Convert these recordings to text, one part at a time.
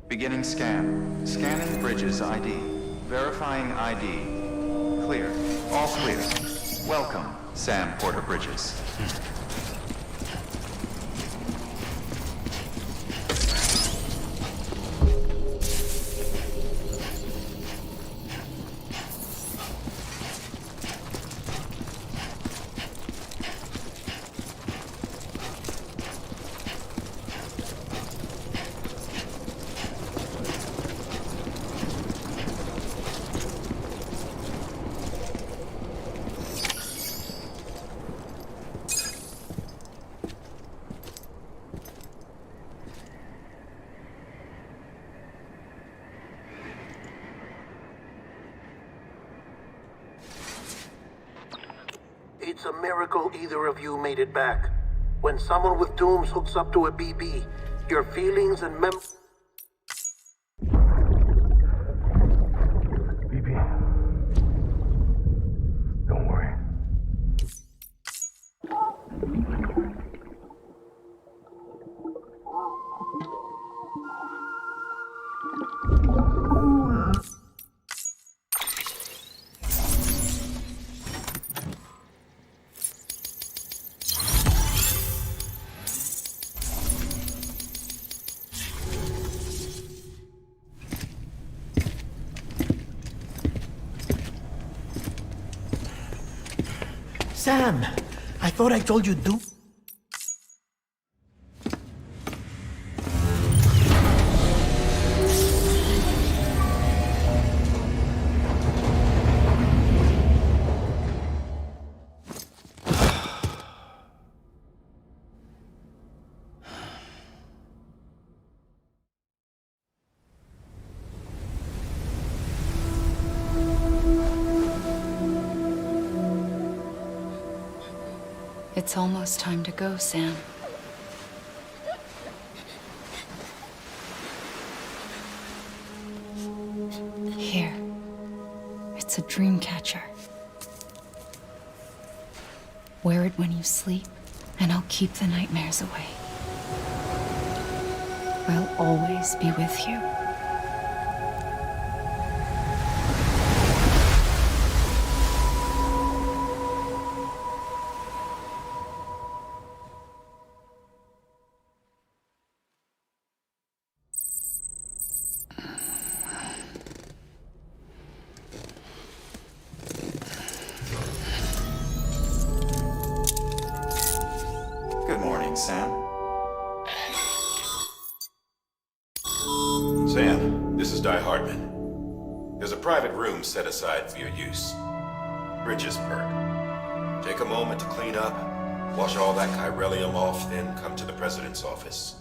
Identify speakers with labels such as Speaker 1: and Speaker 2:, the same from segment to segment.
Speaker 1: Beginning scan. Scanning bridges ID. Verifying ID. Clear. All clear. Welcome, Sam Porter Bridges.
Speaker 2: It's a miracle either of you made it back. When someone with dooms hooks up to a BB, your feelings and
Speaker 3: BB. Don't worry.
Speaker 4: Sam, I thought I told you do.
Speaker 5: It's almost time to go, Sam. Here. It's a dream catcher. Wear it when you sleep, and I'll keep the nightmares away. I'll always be with you.
Speaker 1: Good morning, Sam.
Speaker 6: Sam, this is Di Hartman. There's a private room set aside for your use. Bridges perk. Take a moment to clean up, wash all that chiralium off, then come to the president's office.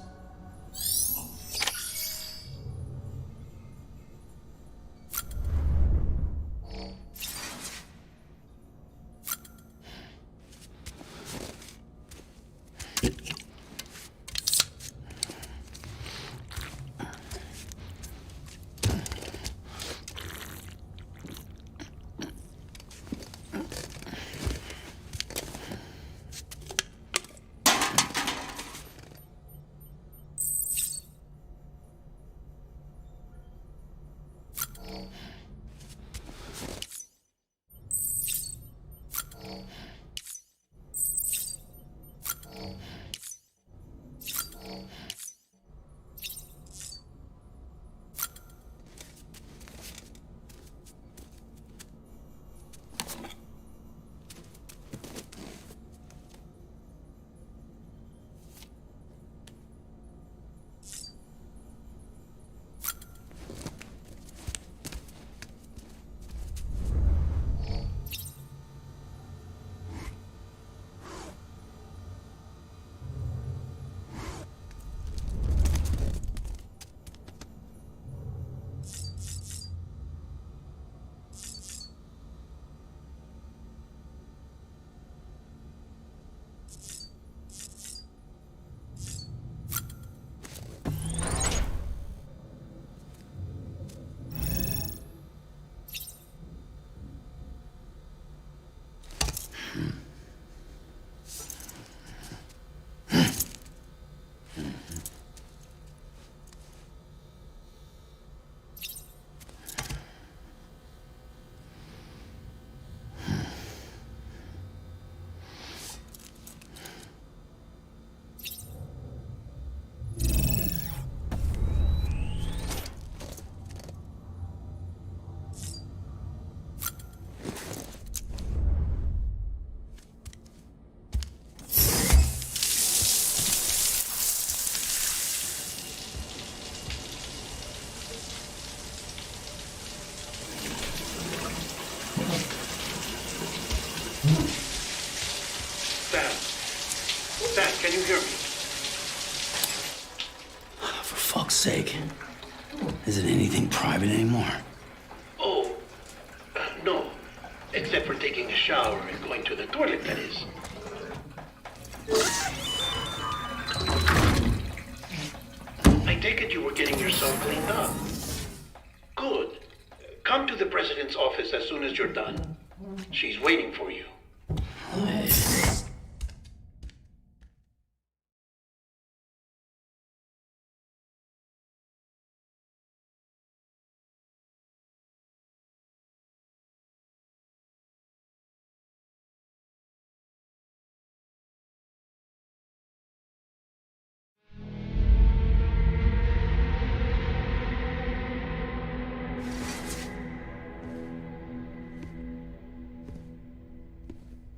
Speaker 2: Can you hear me?
Speaker 3: For fuck's sake. Isn't anything private anymore?
Speaker 2: Oh, no. Except for taking a shower and going to the toilet, that is. I take it you were getting yourself cleaned up. Good. Come to the president's office as soon as you're done. She's waiting for you.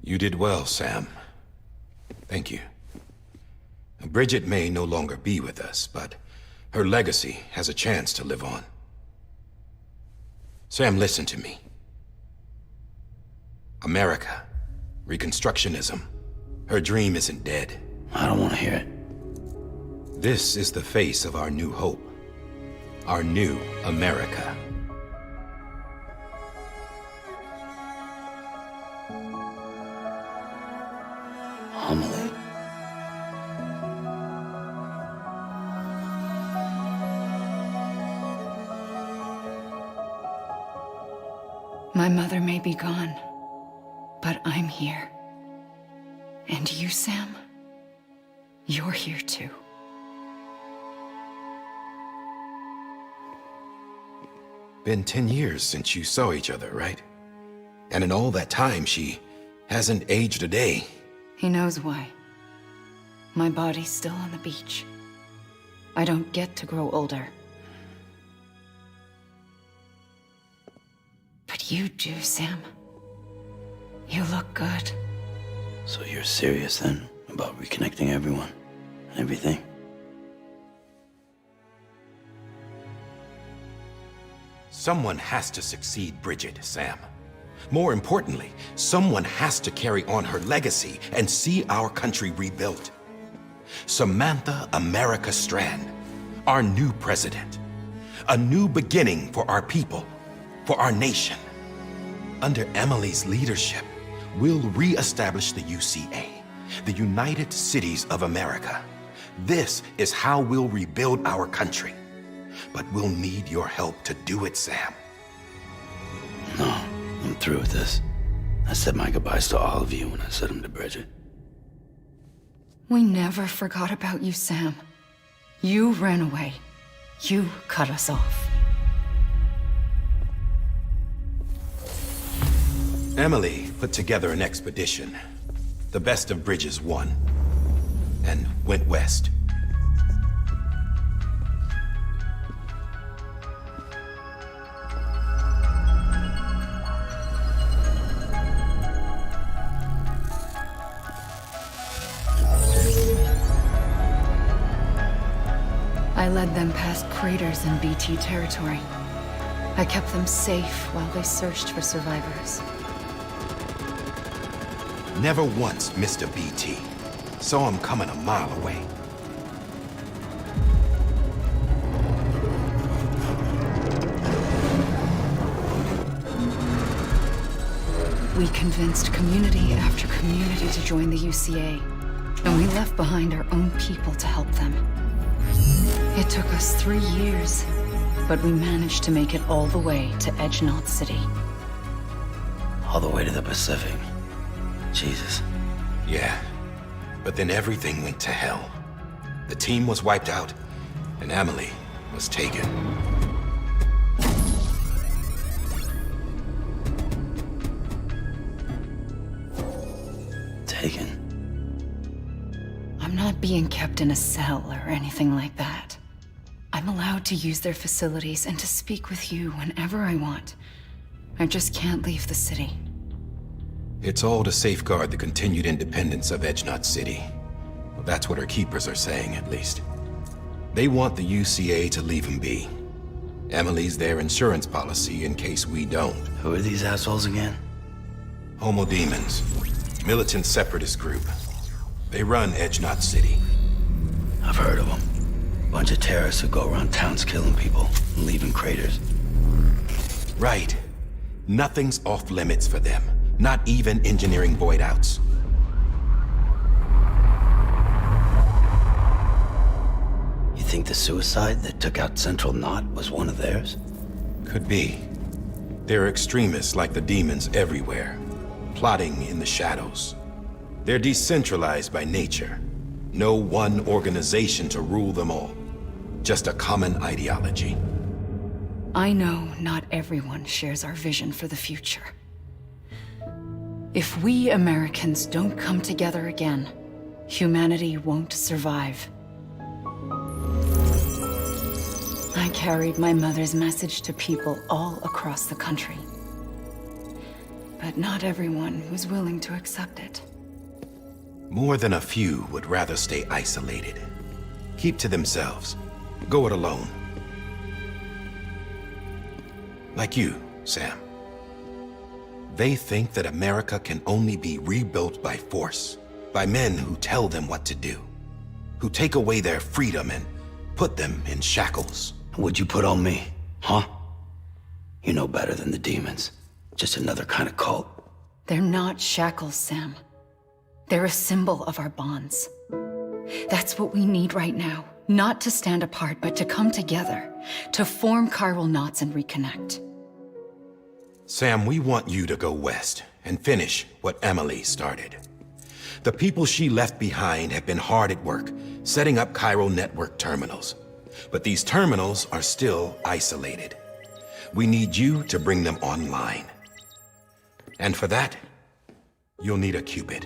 Speaker 6: You did well, Sam. Thank you. Bridget may no longer be with us, but her legacy has a chance to live on. Sam, listen to me. America, Reconstructionism, her dream isn't dead.
Speaker 3: I don't want to hear it.
Speaker 6: This is the face of our new hope. Our new America.
Speaker 3: Homily.
Speaker 5: My mother may be gone, but I'm here. And you, Sam, you're here too.
Speaker 6: Been 10 years since you saw each other, right? And in all that time, she hasn't aged a day.
Speaker 5: He knows why. My body's still on the beach. I don't get to grow older. But you do, Sam. You look good.
Speaker 3: So you're serious then about reconnecting everyone and everything?
Speaker 6: Someone has to succeed Bridget, Sam. More importantly, someone has to carry on her legacy and see our country rebuilt. Samantha America Strand, our new president. A new beginning for our people, for our nation. Under Emily's leadership, we'll re-establish the UCA, the United Cities of America. This is how we'll rebuild our country. But we'll need your help to do it, Sam.
Speaker 3: No, I'm through with this. I said my goodbyes to all of you when I said them to Bridget.
Speaker 5: We never forgot about you, Sam. You ran away. You cut us off.
Speaker 6: Emily put together an expedition. The best of Bridges won, and went west.
Speaker 5: I led them past craters in BT territory. I kept them safe while they searched for survivors.
Speaker 6: Never once missed a BT. Saw him coming a mile away.
Speaker 5: We convinced community after community to join the UCA, and we left behind our own people to help them. It took us 3 years, but we managed to make it all the way to Edgenot City.
Speaker 3: All the way to the Pacific. Jesus.
Speaker 6: Yeah, but then everything went to hell. The team was wiped out, and Emily was taken.
Speaker 3: Taken?
Speaker 5: I'm not being kept in a cell or anything like that. I'm allowed to use their facilities and to speak with you whenever I want. I just can't leave the city.
Speaker 6: It's all to safeguard the continued independence of Edgenot City. Well, that's what our keepers are saying, at least. They want the UCA to leave him be. Emily's their insurance policy in case we don't.
Speaker 3: Who are these assholes again?
Speaker 6: Homo Demons. Militant separatist group. They run Edge Knot City.
Speaker 3: I've heard of them. Bunch of terrorists who go around towns killing people and leaving craters.
Speaker 6: Right. Nothing's off limits for them. Not even engineering void outs.
Speaker 3: You think the suicide that took out Central Knot was one of theirs?
Speaker 6: Could be. There are extremists like the demons everywhere, plotting in the shadows. They're decentralized by nature. No one organization to rule them all. Just a common ideology.
Speaker 5: I know not everyone shares our vision for the future. If we Americans don't come together again, humanity won't survive. I carried my mother's message to people all across the country. But not everyone was willing to accept it.
Speaker 6: More than a few would rather stay isolated. Keep to themselves. Go it alone. Like you, Sam. They think that America can only be rebuilt by force, by men who tell them what to do, who take away their freedom and put them in shackles.
Speaker 3: What'd you put on me, huh? You know better than the demons. Just another kind of cult.
Speaker 5: They're not shackles, Sam. They're a symbol of our bonds. That's what we need right now. Not to stand apart, but to come together, to form chiral knots and reconnect.
Speaker 6: Sam, we want you to go west and finish what Emily started. The people she left behind have been hard at work, setting up chiral network terminals. But these terminals are still isolated. We need you to bring them online. And for that, you'll need a qubit.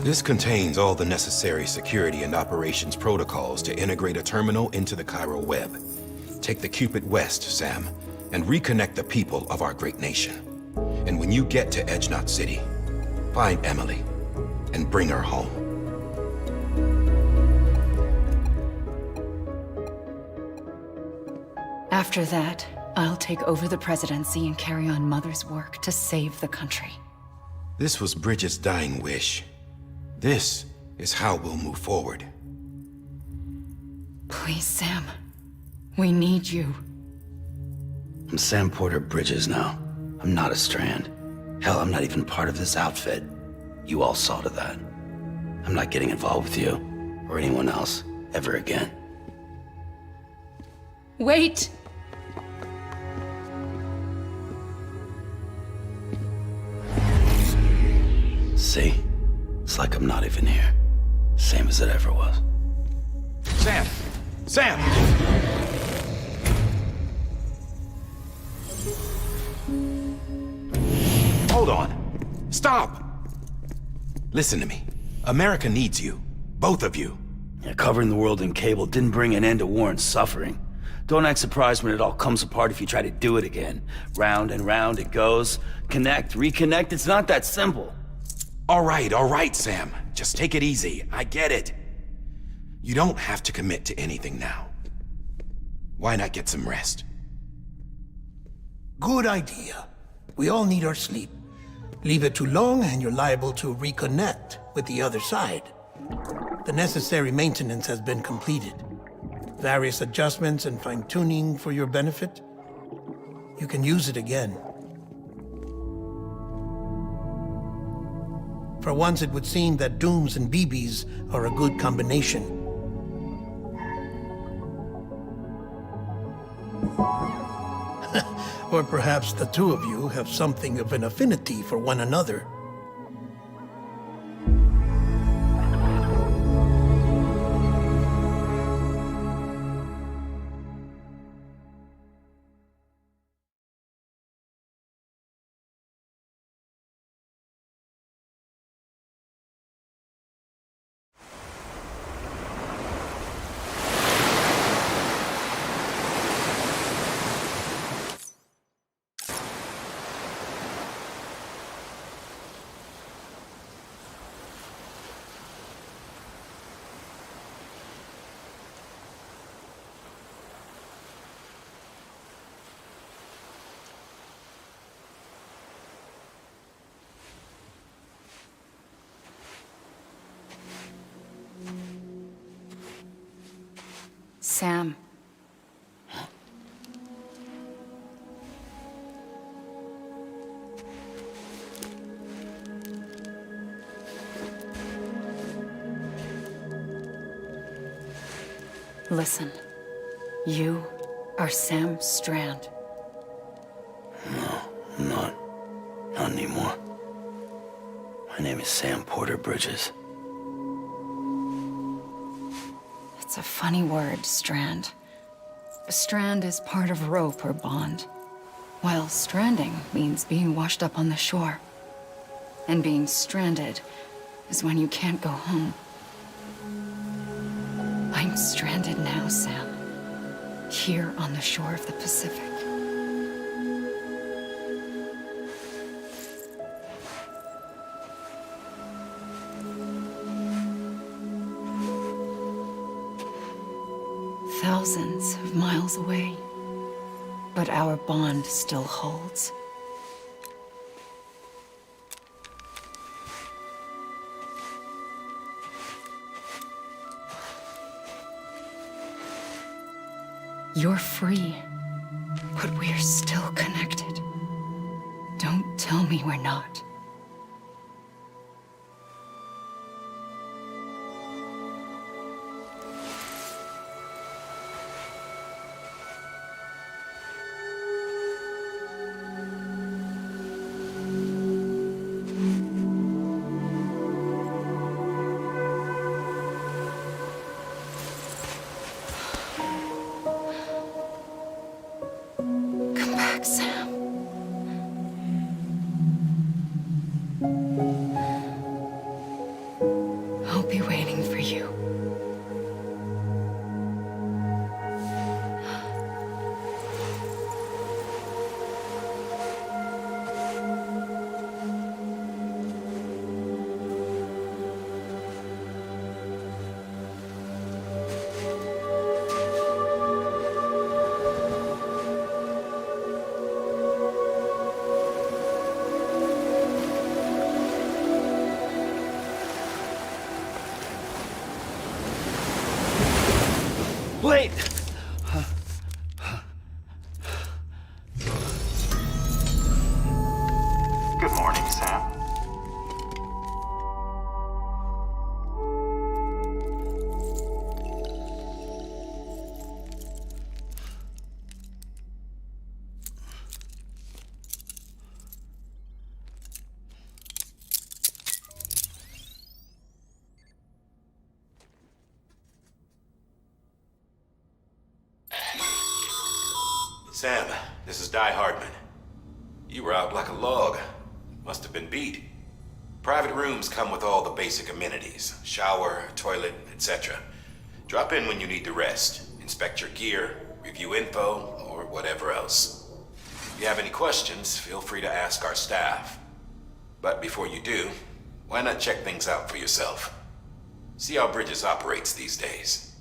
Speaker 6: This contains all the necessary security and operations protocols to integrate a terminal into the chiral web. Take the qubit west, Sam, and reconnect the people of our great nation. And when you get to Edge Knot City, find Emily and bring her home.
Speaker 5: After that, I'll take over the presidency and carry on Mother's work to save the country.
Speaker 6: This was Bridget's dying wish. This is how we'll move forward.
Speaker 5: Please, Sam. We need you.
Speaker 3: I'm Sam Porter Bridges now. I'm not a Strand. Hell, I'm not even part of this outfit. You all saw to that. I'm not getting involved with you, or anyone else, ever again.
Speaker 5: Wait!
Speaker 3: See? It's like I'm not even here. Same as it ever was.
Speaker 6: Sam! Sam! Hold on. Stop! Listen to me. America needs you. Both of you.
Speaker 3: Yeah, covering the world in cable didn't bring an end to war and suffering. Don't act surprised when it all comes apart if you try to do it again. Round and round it goes. Connect, reconnect, it's not that simple.
Speaker 6: All right, Sam. Just take it easy. I get it. You don't have to commit to anything now. Why not get some rest?
Speaker 4: Good idea. We all need our sleep. Leave it too long and you're liable to reconnect with the other side. The necessary maintenance has been completed. Various adjustments and fine-tuning for your benefit. You can use it again. For once, it would seem that Dooms and BBs are a good combination. Or perhaps the two of you have something of an affinity for one another.
Speaker 5: Sam. Listen, you are Sam Strand.
Speaker 3: No, I'm not. Not anymore. My name is Sam Porter Bridges.
Speaker 5: It's a funny word, Strand. A strand is part of rope or bond, while stranding means being washed up on the shore. And being stranded is when you can't go home. I'm stranded now, Sam. Here on the shore of the Pacific. Thousands of miles away, but our bond still holds. You're free, but we're still connected. Don't tell me we're not. Come back, Sam. I'll be waiting for you.
Speaker 3: Wait!
Speaker 1: Good morning, Sam.
Speaker 6: Sam, this is Die Hardman. You were out like a log. Must have been beat. Private rooms come with all the basic amenities. Shower, toilet, etc. Drop in when you need to rest. Inspect your gear, review info, or whatever else. If you have any questions, feel free to ask our staff. But before you do, why not check things out for yourself? See how Bridges operates these days.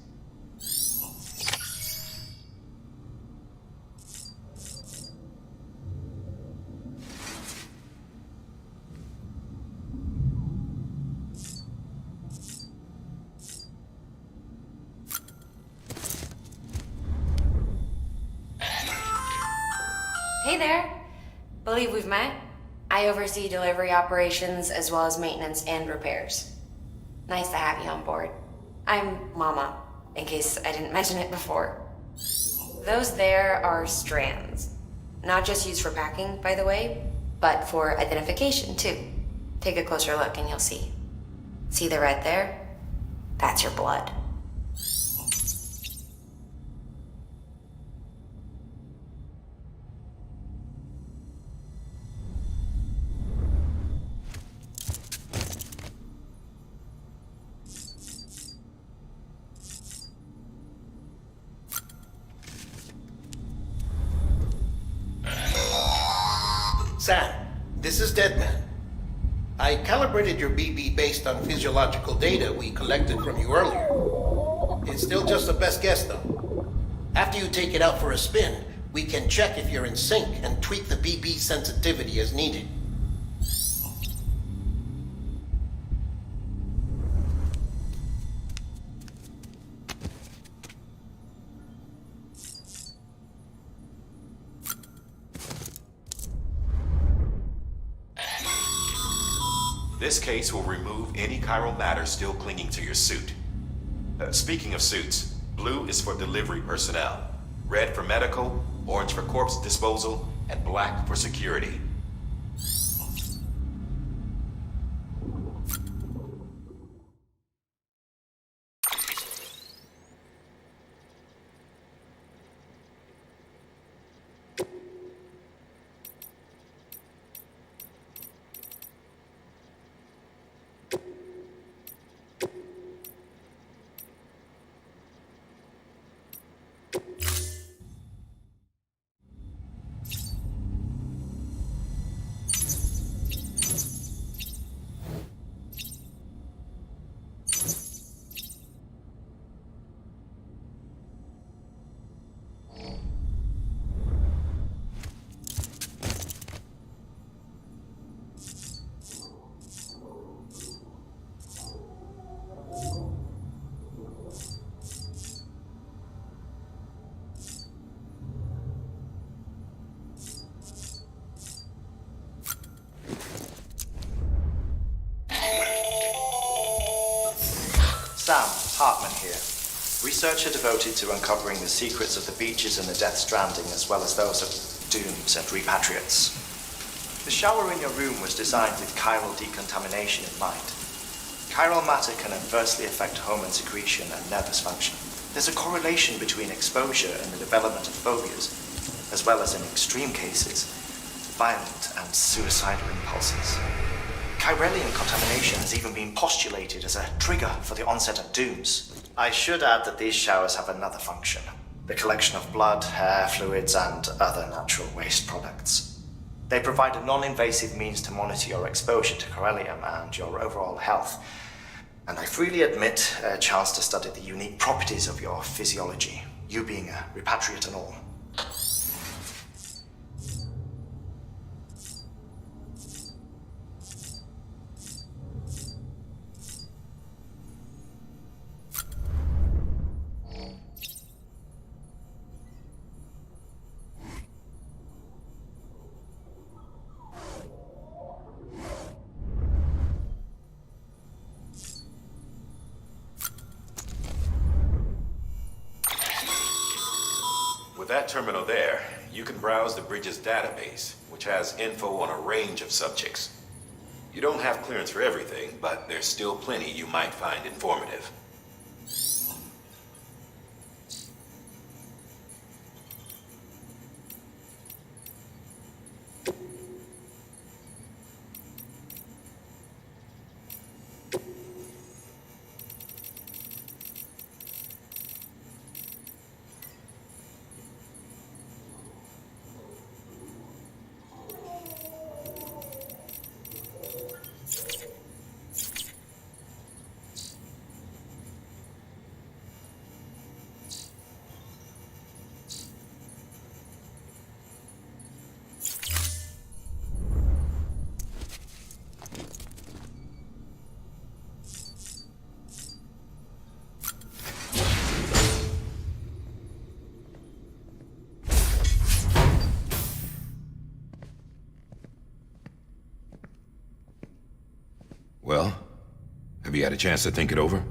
Speaker 7: Hey there. Believe we've met. I oversee delivery operations as well as maintenance and repairs. Nice to have you on board. I'm Mama, in case I didn't mention it before. Those there are strands. Not just used for packing, by the way, but for identification too. Take a closer look and you'll see. See the red there? That's your blood.
Speaker 4: Sam, this is Deadman. I calibrated your BB based on physiological data we collected from you earlier. It's still just a best guess, though. After you take it out for a spin, we can check if you're in sync and tweak the BB sensitivity as needed.
Speaker 6: This case will remove any chiral matter still clinging to your suit. Speaking of suits, blue is for delivery personnel, red for medical, orange for corpse disposal, and black for security.
Speaker 8: Sam Hartman here, researcher devoted to uncovering the secrets of the beaches and the Death Stranding, as well as those of dooms and repatriates. The shower in your room was designed with chiral decontamination in mind. Chiral matter can adversely affect hormone secretion and nervous function. There's a correlation between exposure and the development of phobias, as well as in extreme cases, violent and suicidal impulses. Chiralian contamination has even been postulated as a trigger for the onset of dooms. I should add that these showers have another function: the collection of blood, hair, fluids, and other natural waste products. They provide a non-invasive means to monitor your exposure to chiralium and your overall health. And I freely admit a chance to study the unique properties of your physiology, you being a repatriate and all.
Speaker 6: With that terminal there, you can browse the bridge's database, which has info on a range of subjects. You don't have clearance for everything, but there's still plenty you might find informative. Well, have you had a chance to think it over?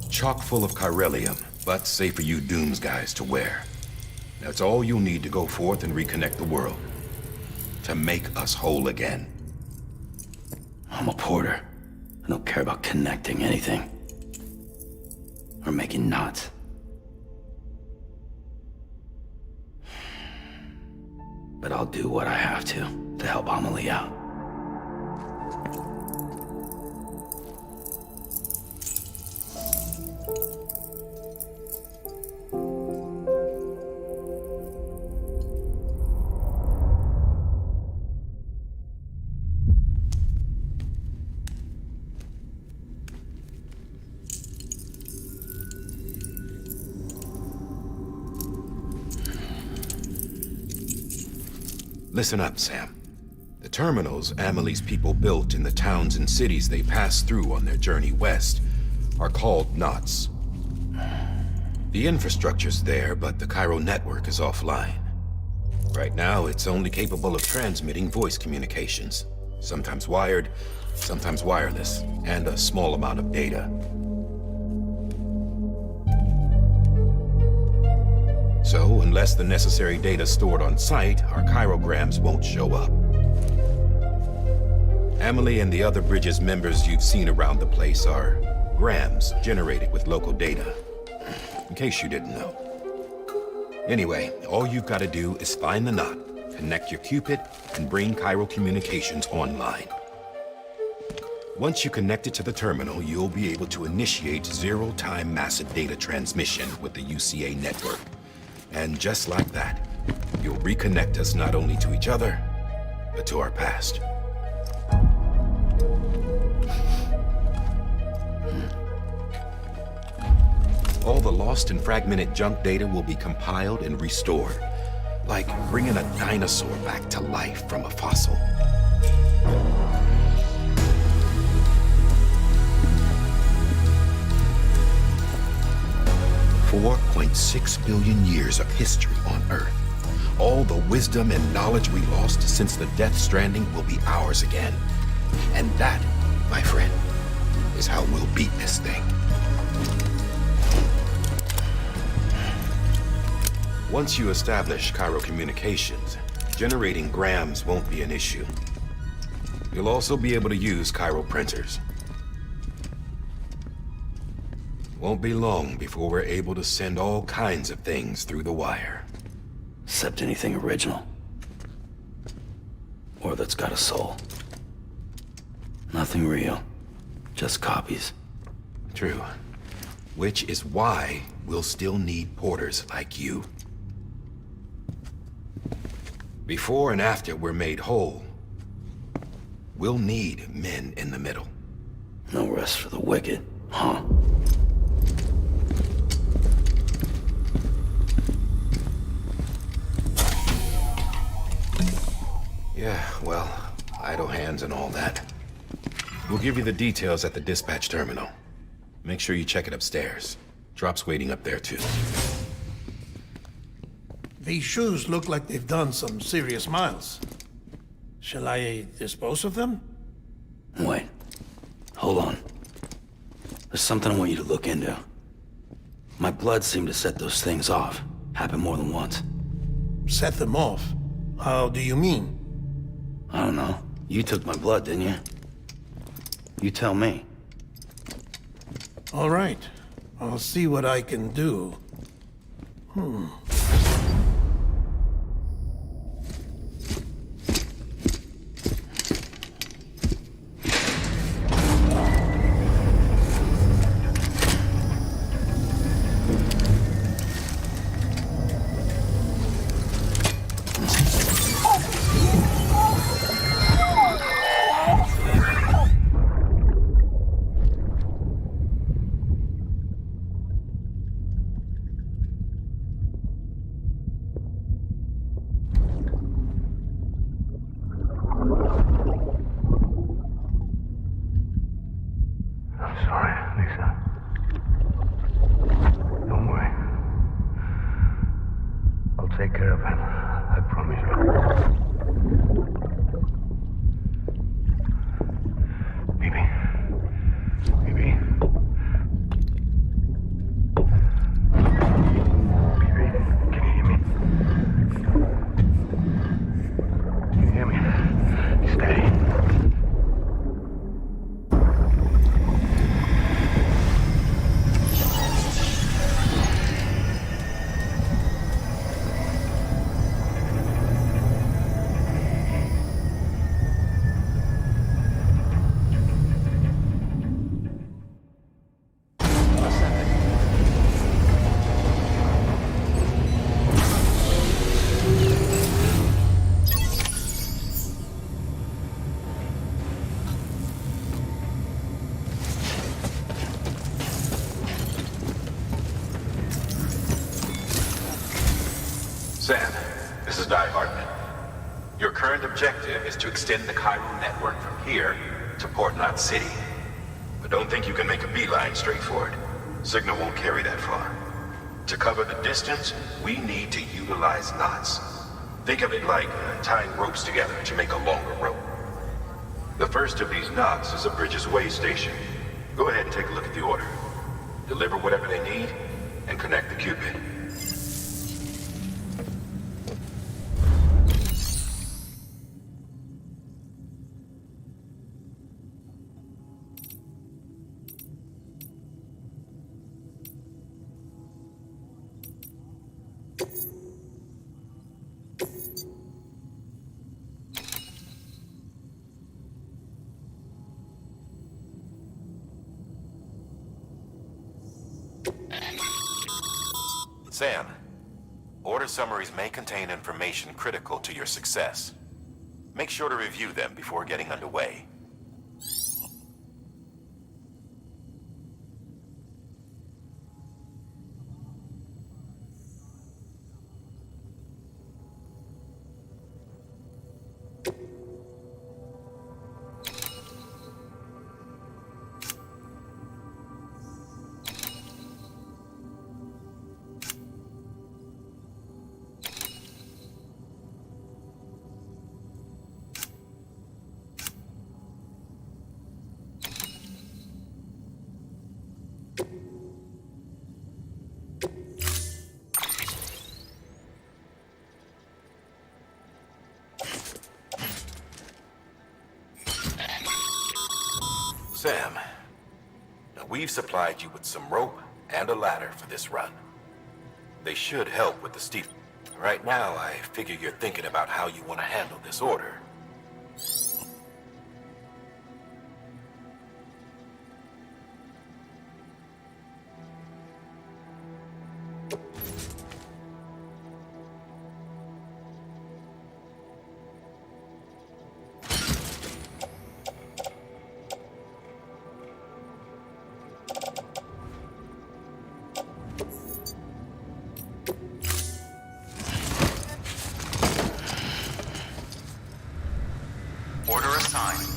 Speaker 6: Chock full of chiralium, but safe for you Dooms guys to wear. That's all you'll need to go forth and reconnect the world. To make us whole again.
Speaker 3: I'm a porter. I don't care about connecting anything. Or making knots. But I'll do what I have to help Amelie out.
Speaker 6: Listen up, Sam. The terminals Amelie's people built in the towns and cities they passed through on their journey west are called knots. The infrastructure's there, but the chiral network is offline. Right now, it's only capable of transmitting voice communications. Sometimes wired, sometimes wireless, and a small amount of data. So, unless the necessary data stored on site, our chirograms won't show up. Emily and the other Bridges members you've seen around the place are grams generated with local data. In case you didn't know. Anyway, all you've got to do is find the knot, connect your Cupid, and bring chiral communications online. Once you connect it to the terminal, you'll be able to initiate zero-time massive data transmission with the UCA network. And just like that, you'll reconnect us not only to each other, but to our past. All the lost and fragmented junk data will be compiled and restored, like bringing a dinosaur back to life from a fossil. $4.6 billion years of history on Earth. All the wisdom and knowledge we lost since the Death Stranding will be ours again. And that, my friend, is how we'll beat this thing. Once you establish chiral communications, generating grams won't be an issue. You'll also be able to use chiral printers. Won't be long before we're able to send all kinds of things through the wire.
Speaker 3: Except anything original. Or that's got a soul. Nothing real. Just copies.
Speaker 6: True. Which is why we'll still need porters like you. Before and after we're made whole, we'll need men in the middle.
Speaker 3: No rest for the wicked, huh?
Speaker 6: Yeah, well, idle hands and all that. We'll give you the details at the dispatch terminal. Make sure you check it upstairs. Drop's waiting up there, too.
Speaker 4: These shoes look like they've done some serious miles. Shall I dispose of them?
Speaker 3: Wait. Hold on. There's something I want you to look into. My blood seemed to set those things off. Happened more than once.
Speaker 4: Set them off? How do you mean?
Speaker 3: I don't know. You took my blood, didn't you? You tell me.
Speaker 4: All right. I'll see what I can do.
Speaker 9: Take care of him. I promise you. Baby. Baby. Baby, can you hear me? Can you hear me? Steady.
Speaker 6: Sam, this is Die Hartman. Your current objective is to extend the chiral network from here to Port Knot City. But don't think you can make a beeline straight for it. Signal won't carry that far. To cover the distance, we need to utilize knots. Think of it like tying ropes together to make a longer rope. The first of these knots is a Bridges way station. Go ahead and take a look at the order. Deliver whatever they need, and connect the Cupid. Sam, order summaries may contain information critical to your success. Make sure to review them before getting underway. Sam, now we've supplied you with some rope and a ladder for this run. They should help with the steep. Right now, I figure you're thinking about how you want to handle this order.
Speaker 1: Order assigned.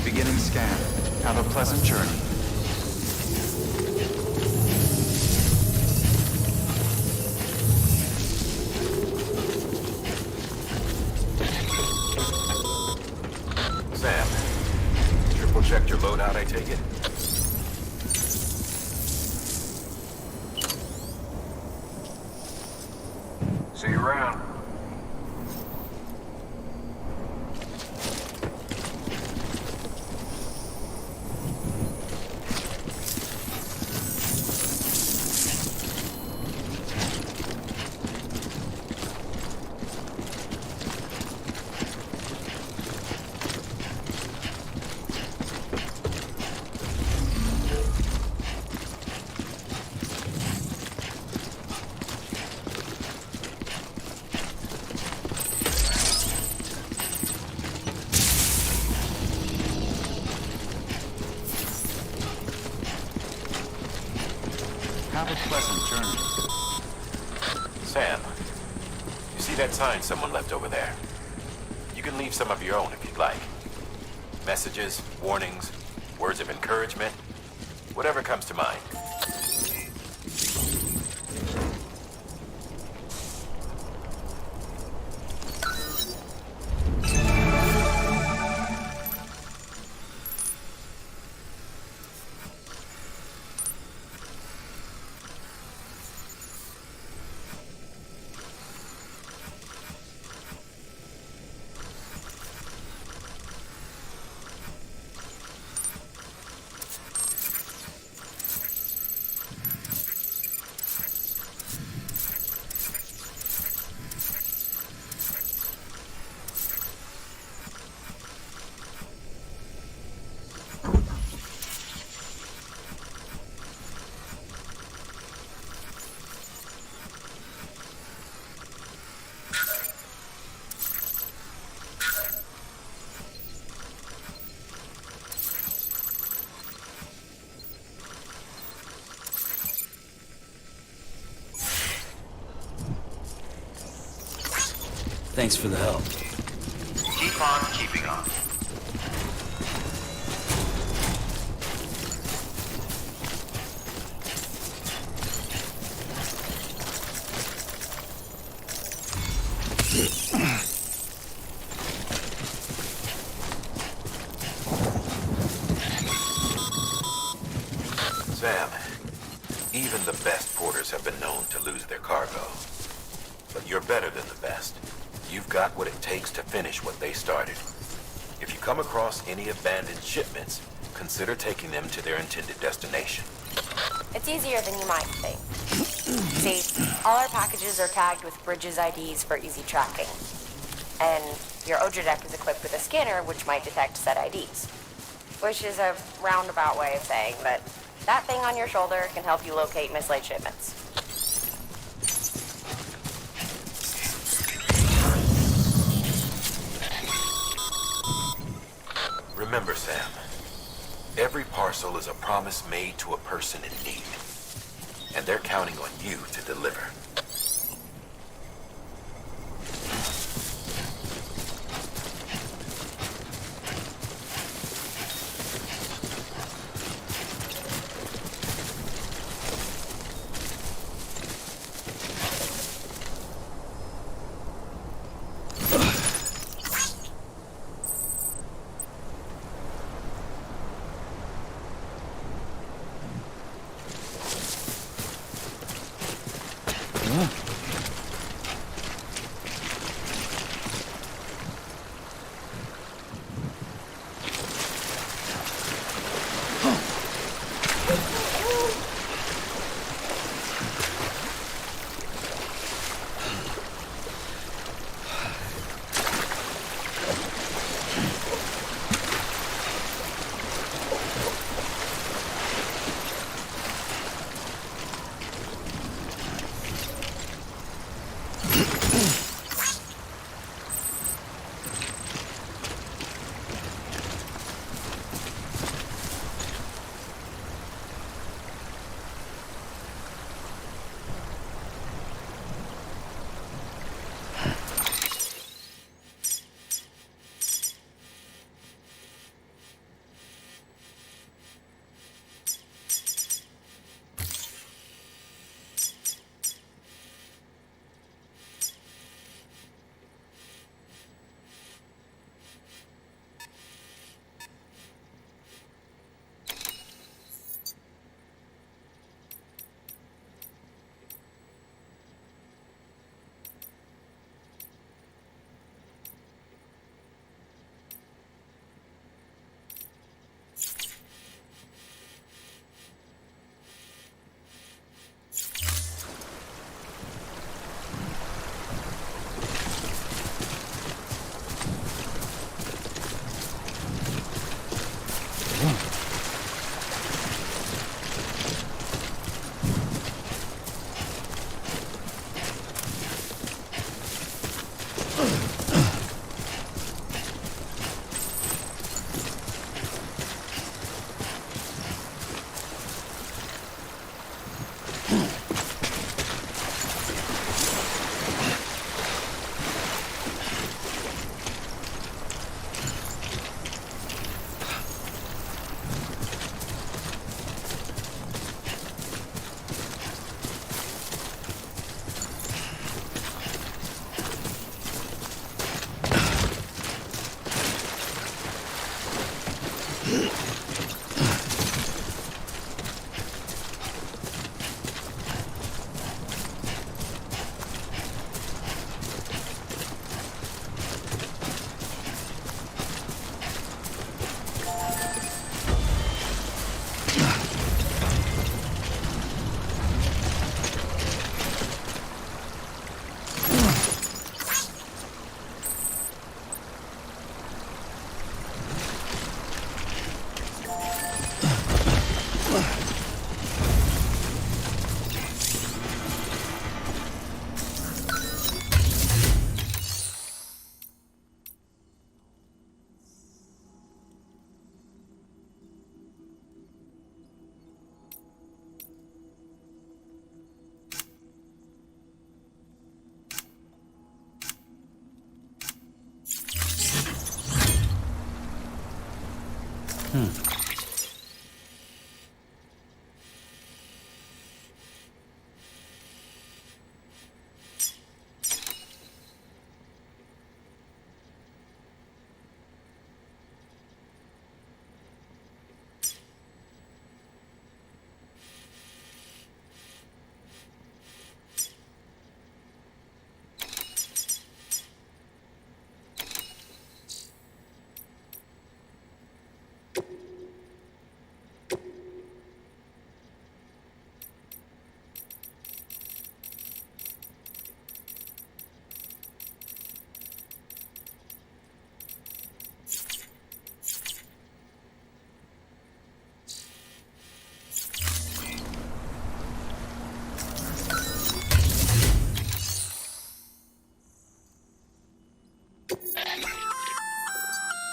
Speaker 1: Beginning scan. Have a pleasant journey.
Speaker 6: Sam, triple-checked your loadout, I take it?
Speaker 9: See you around.
Speaker 1: Have a pleasant journey.
Speaker 6: Sam, you see that sign someone left over there? You can leave some of your own if you'd like. Messages, warnings, words of encouragement, whatever comes to mind.
Speaker 3: Thanks for the help.
Speaker 1: Keep on keeping on.
Speaker 6: Sam, even the best porters have been known to lose their cargo. But you're better than the best. You've got what it takes to finish what they started. If you come across any abandoned shipments, consider taking them to their intended destination.
Speaker 7: It's easier than you might think. See, all our packages are tagged with Bridges IDs for easy tracking. And your Odra deck is equipped with a scanner which might detect said IDs. Which is a roundabout way of saying that that thing on your shoulder can help you locate mislaid shipments.
Speaker 6: Remember, Sam, every parcel is a promise made to a person in need. And they're counting on you to deliver.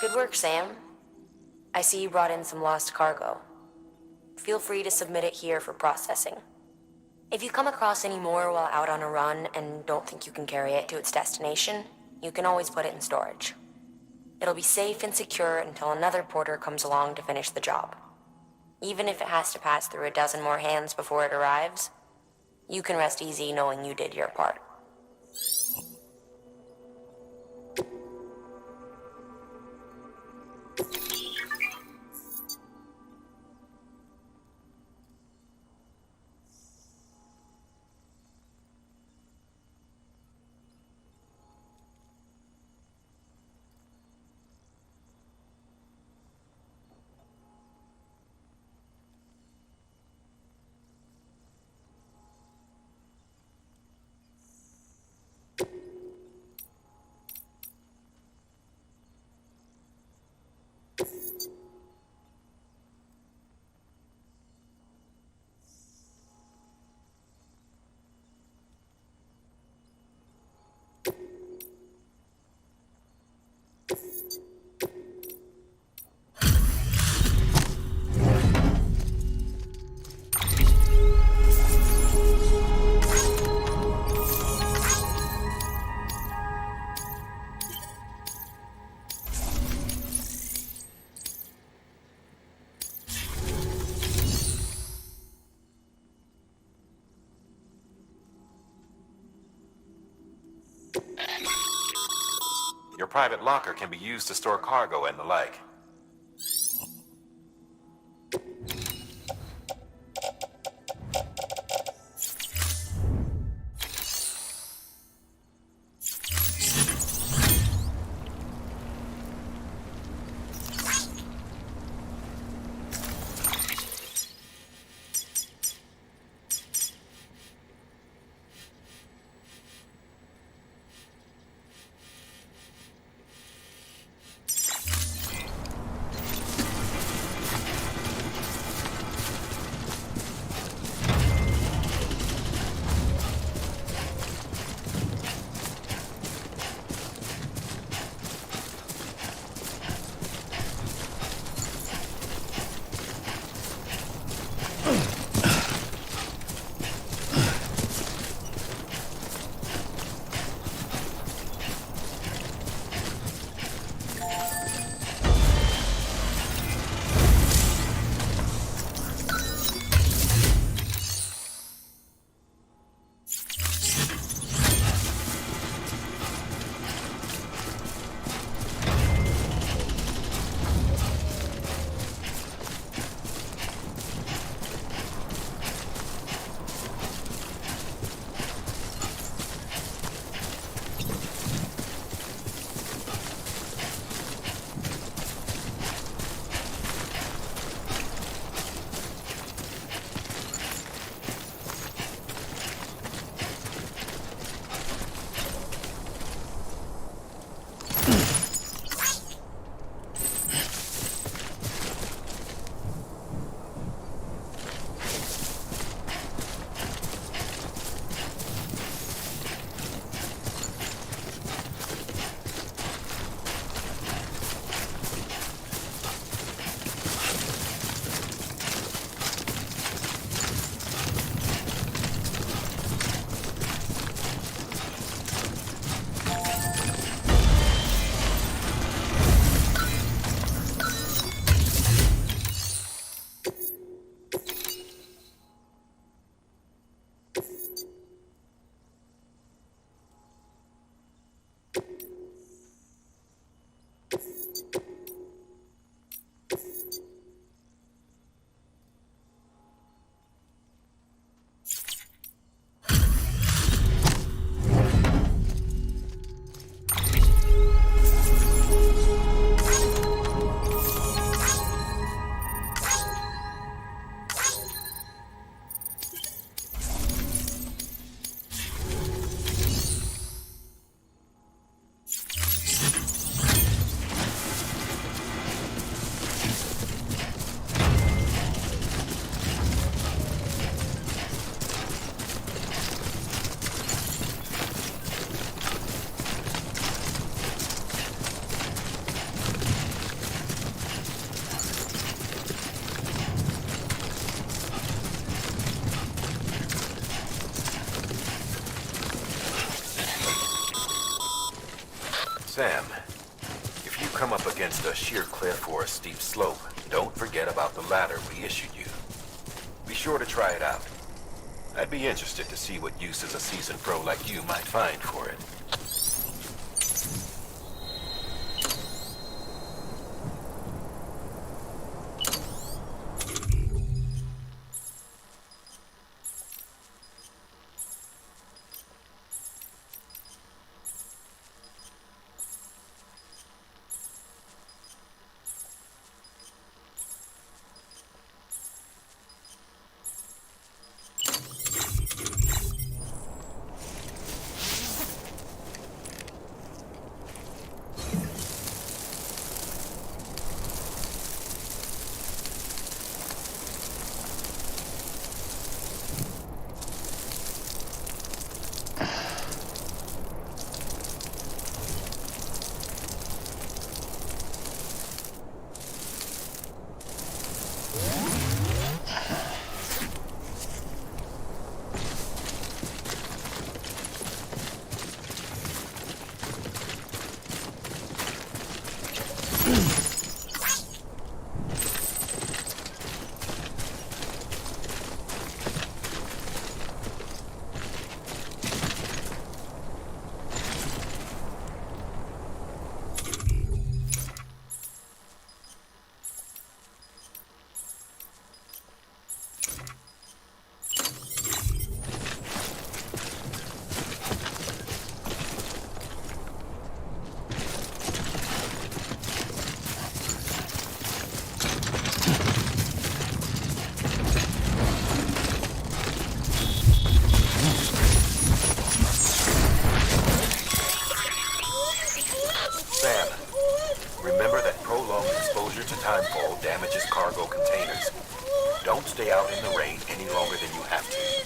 Speaker 7: Good work, Sam. I see you brought in some lost cargo. Feel free to submit it here for processing. If you come across any more while out on a run and don't think you can carry it to its destination, you can always put it in storage. It'll be safe and secure until another porter comes along to finish the job. Even if it has to pass through a dozen more hands before it arrives, you can rest easy knowing you did your part.
Speaker 6: Your private locker can be used to store cargo and the like. Sam, if you come up against a sheer cliff or a steep slope, don't forget about the ladder we issued you. Be sure to try it out. I'd be interested to see what uses a seasoned pro like you might find for it. timefall damages cargo containers. Don't stay out in the rain any longer than you have to.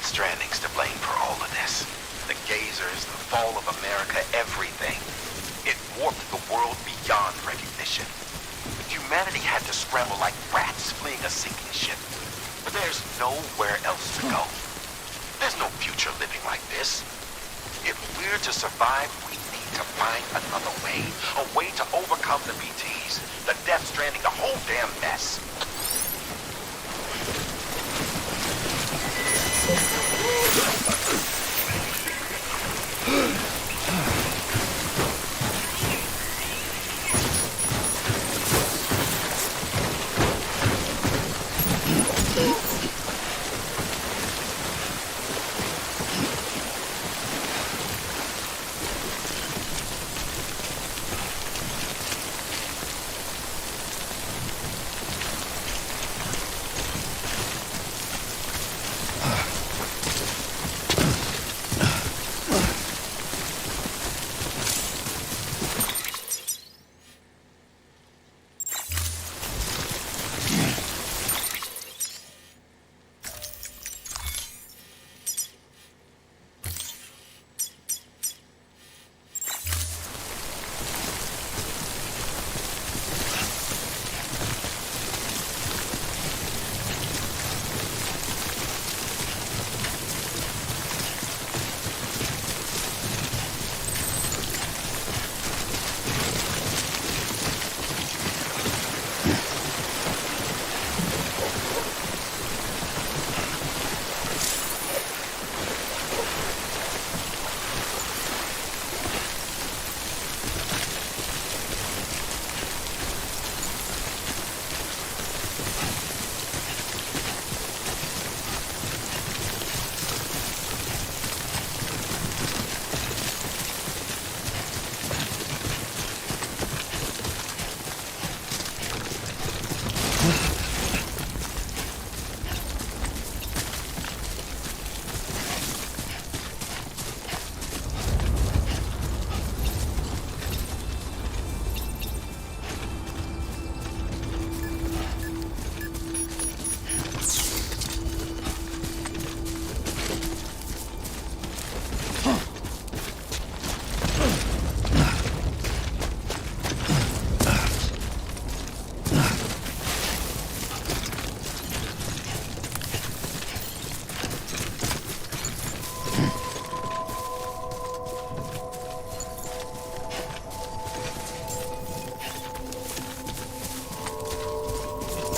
Speaker 6: Stranding's to blame for all of this. The gazers, the fall of America, everything. It warped the world beyond recognition.
Speaker 10: Humanity had to scramble like rats fleeing a sinking ship. But there's nowhere else to go. There's no future living like this. If we're to survive, we need to find another way. A way to overcome the BTs, the Death Stranding, the whole damn mess.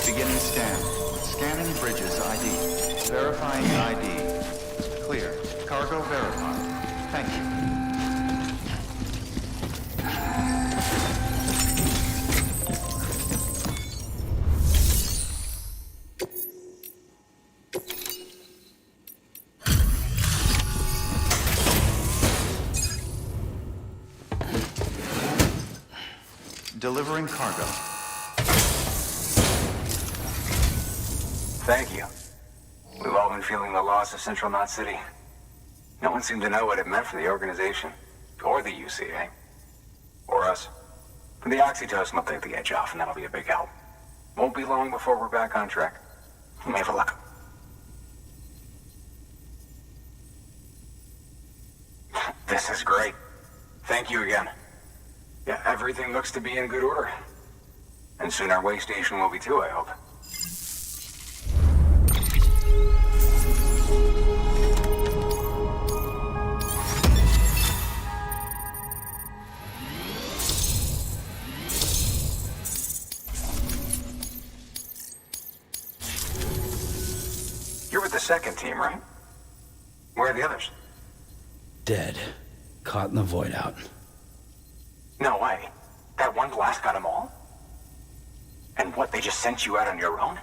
Speaker 1: Beginning scan. Scanning bridges ID. Verifying ID. Clear. Cargo verified. Thank you. Delivering cargo.
Speaker 9: Thank you. We've all been feeling the loss of Central Knot City. No one seemed to know what it meant for the organization, or the UCA, or us. For the oxytocin will take the edge off, and that'll be a big help. Won't be long before we're back on track. You may have a look. This is great. Thank you again. Yeah, everything looks to be in good order. And soon our way station will be too, I hope. You're with the second team, right? Where are the others?
Speaker 3: Dead. Caught in the void out.
Speaker 9: No way. That one blast got them all? And what, they just sent you out on your own?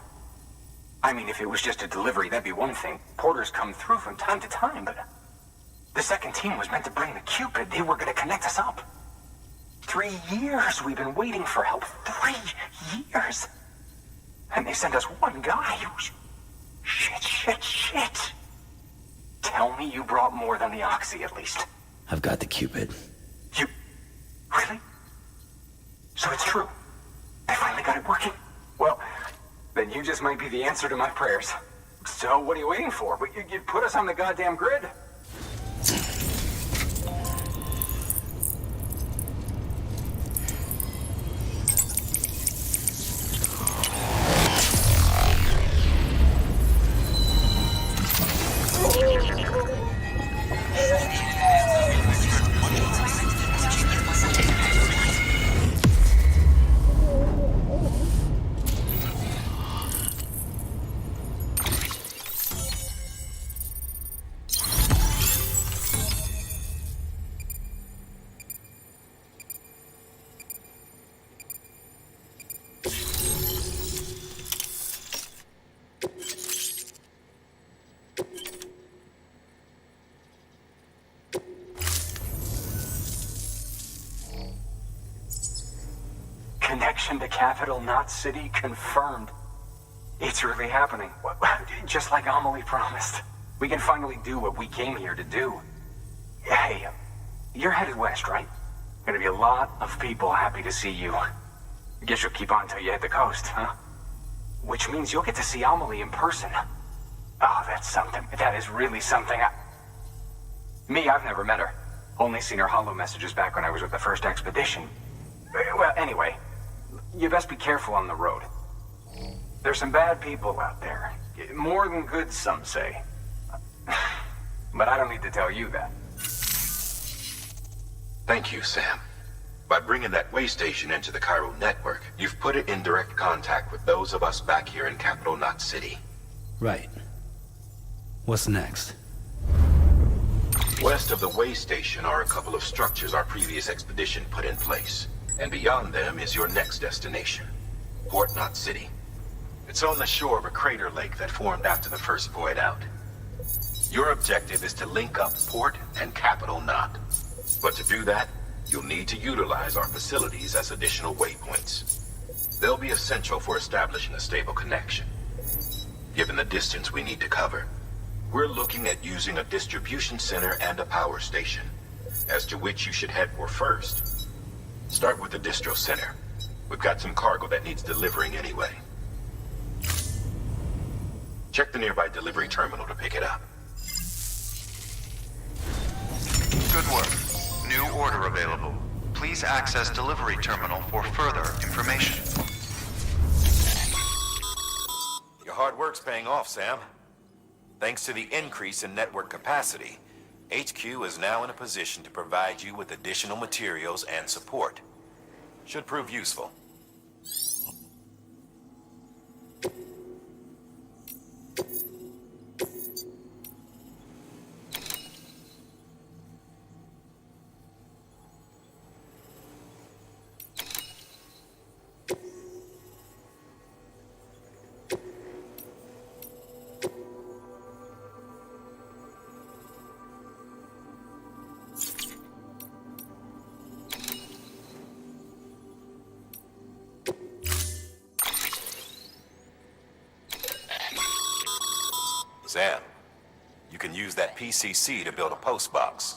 Speaker 9: I mean, if it was just a delivery, that'd be one thing. Porters come through from time to time, but... The second team was meant to bring the Cupid. They were gonna connect us up. 3 years we've been waiting for help. 3 years! And they sent us one guy who's... Shit. Tell me you brought more than the Oxy, at least.
Speaker 3: I've got the Cupid.
Speaker 9: You... Really? So it's true. They finally got it working. Well, then you just might be the answer to my prayers. So what are you waiting for? You put us on the goddamn grid. Connection to capital, not city, confirmed. It's really happening. Just like Amelie promised. We can finally do what we came here to do. Hey, you're headed west, right? Gonna be a lot of people happy to see you. Guess you'll keep on till you hit the coast, huh? Which means you'll get to see Amelie in person. Oh, that's something. That is really something. I've never met her. Only seen her holo messages back when I was with the first expedition. Well, anyway, you best be careful on the road. There's some bad people out there. More than good, some say. But I don't need to tell you that.
Speaker 6: Thank you, Sam. By bringing that way station into the Cairo network, you've put it in direct contact with those of us back here in Capital Knot City.
Speaker 3: Right. What's next?
Speaker 6: West of the way station are a couple of structures our previous expedition put in place. And beyond them is your next destination, Port Knot City. It's on the shore of a crater lake that formed after the first void out. Your objective is to link up Port and Capital Knot. But to do that, you'll need to utilize our facilities as additional waypoints. They'll be essential for establishing a stable connection. Given the distance we need to cover, we're looking at using a distribution center and a power station, as to which you should head for first. Start with the distro center. We've got some cargo that needs delivering anyway. Check the nearby delivery terminal to pick it up.
Speaker 1: Good work. New order available. Please access delivery terminal for further information.
Speaker 6: Your hard work's paying off, Sam. Thanks to the increase in network capacity, HQ is now in a position to provide you with additional materials and support. Should prove useful. Sam, you can use that PCC to build a post box.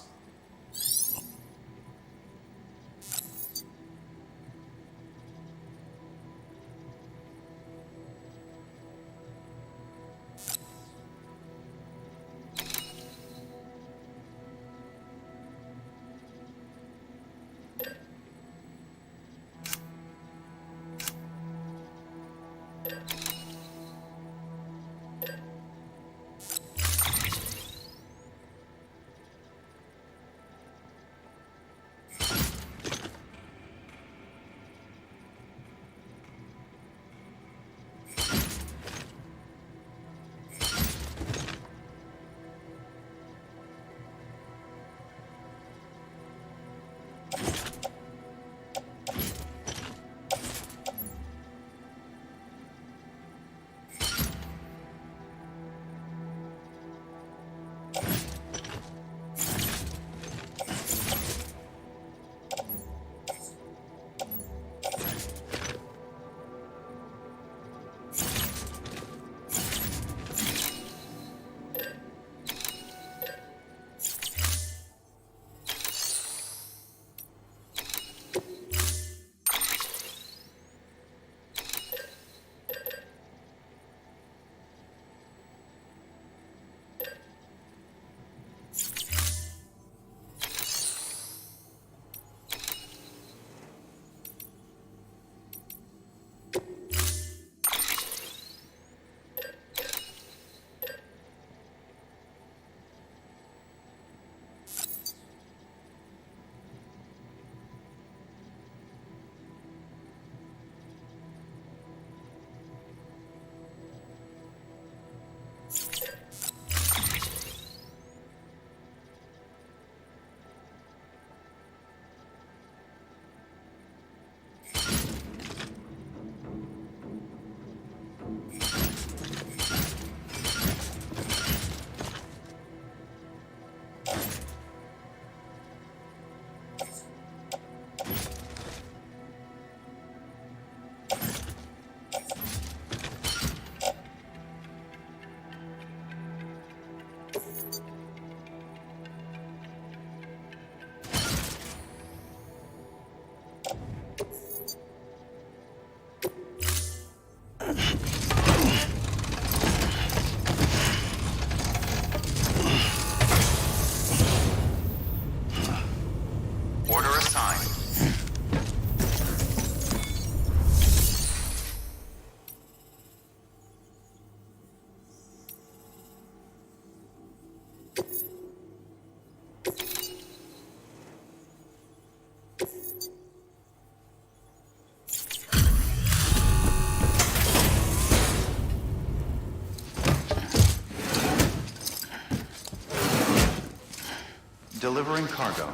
Speaker 1: Delivering cargo.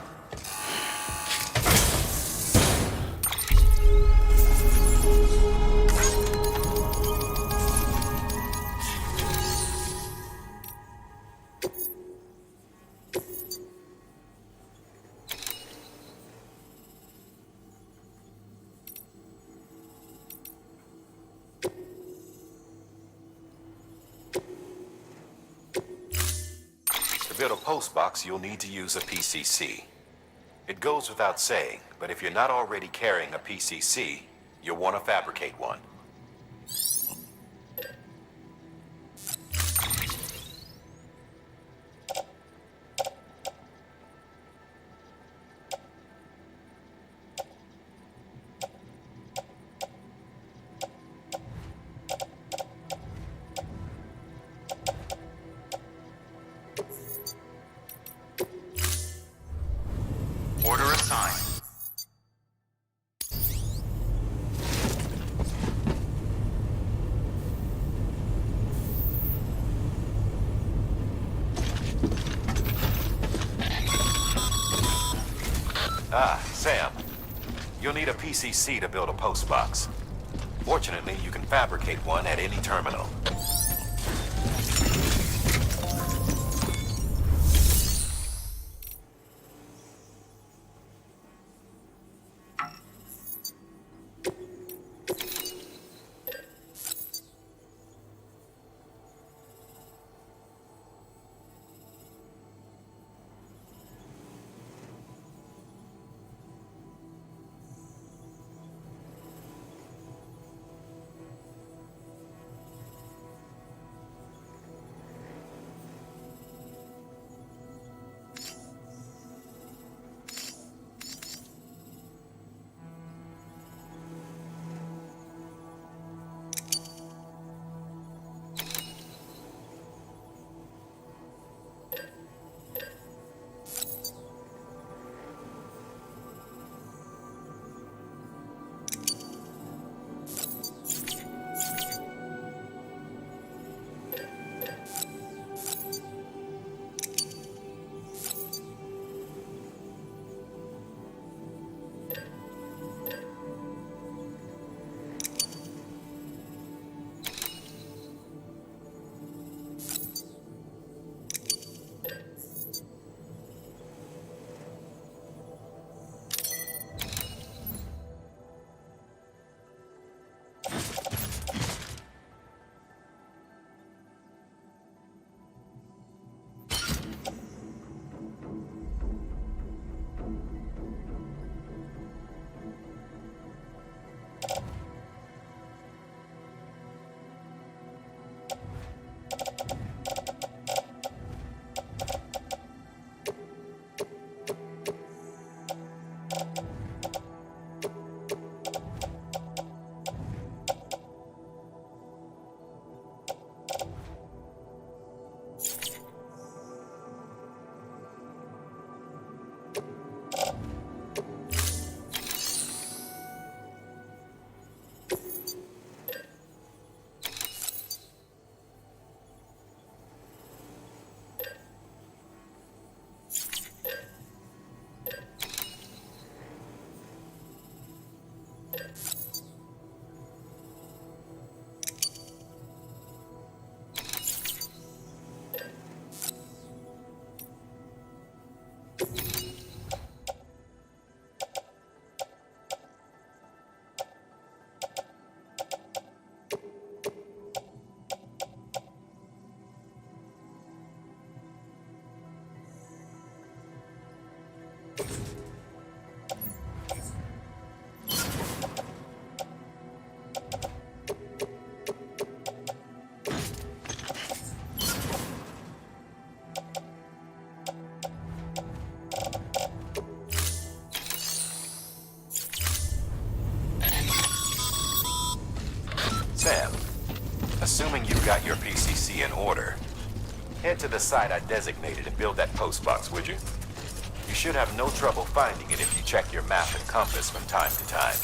Speaker 6: To build a postbox, you'll need to use a PCC. It goes without saying, but if you're not already carrying a PCC, you'll want to fabricate one.
Speaker 1: Order assigned.
Speaker 6: Ah, Sam. You'll need a PCC to build a postbox. Fortunately, you can fabricate one at any terminal. Sam, assuming you've got your PCC in order, head to the site I designated and build that postbox, would you? You should have no trouble finding it if you check your map and compass from time to time.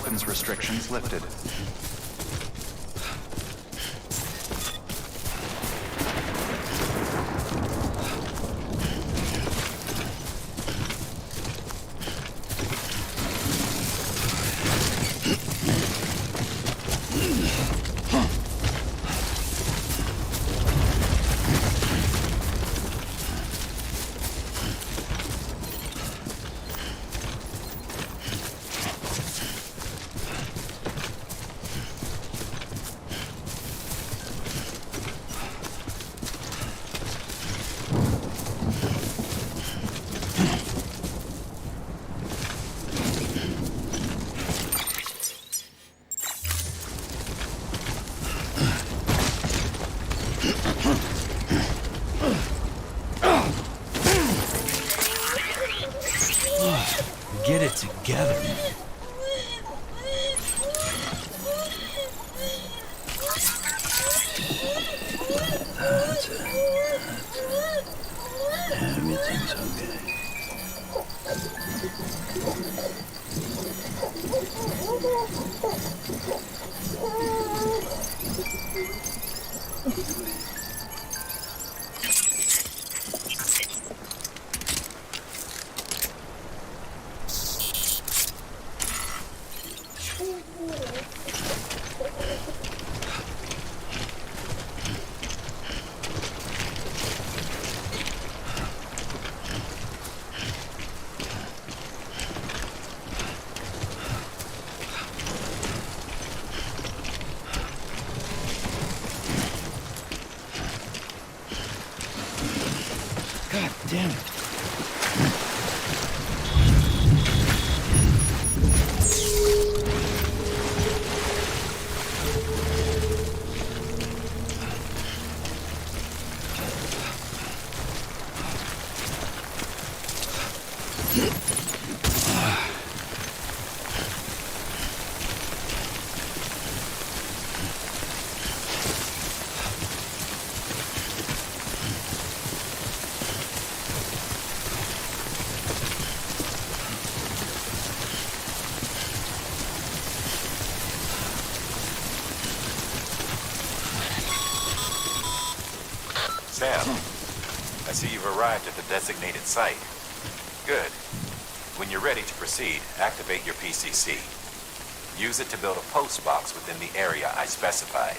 Speaker 1: weapons restrictions lifted.
Speaker 3: Get it together. That's it. Everything's okay. God damn it.
Speaker 6: Sam, I see you've arrived at the designated site. Good. When you're ready to proceed, activate your PCC. Use it to build a post box within the area I specified.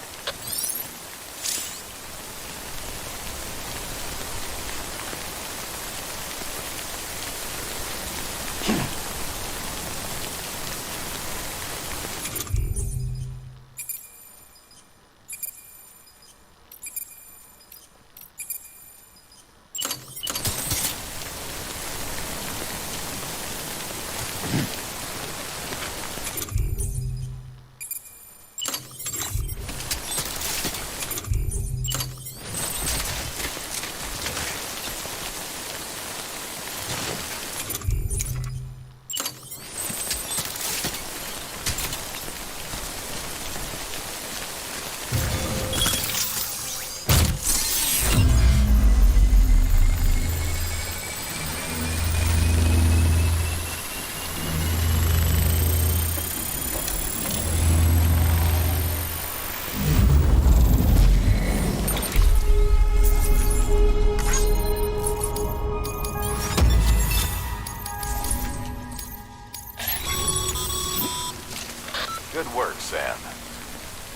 Speaker 6: Good work, Sam.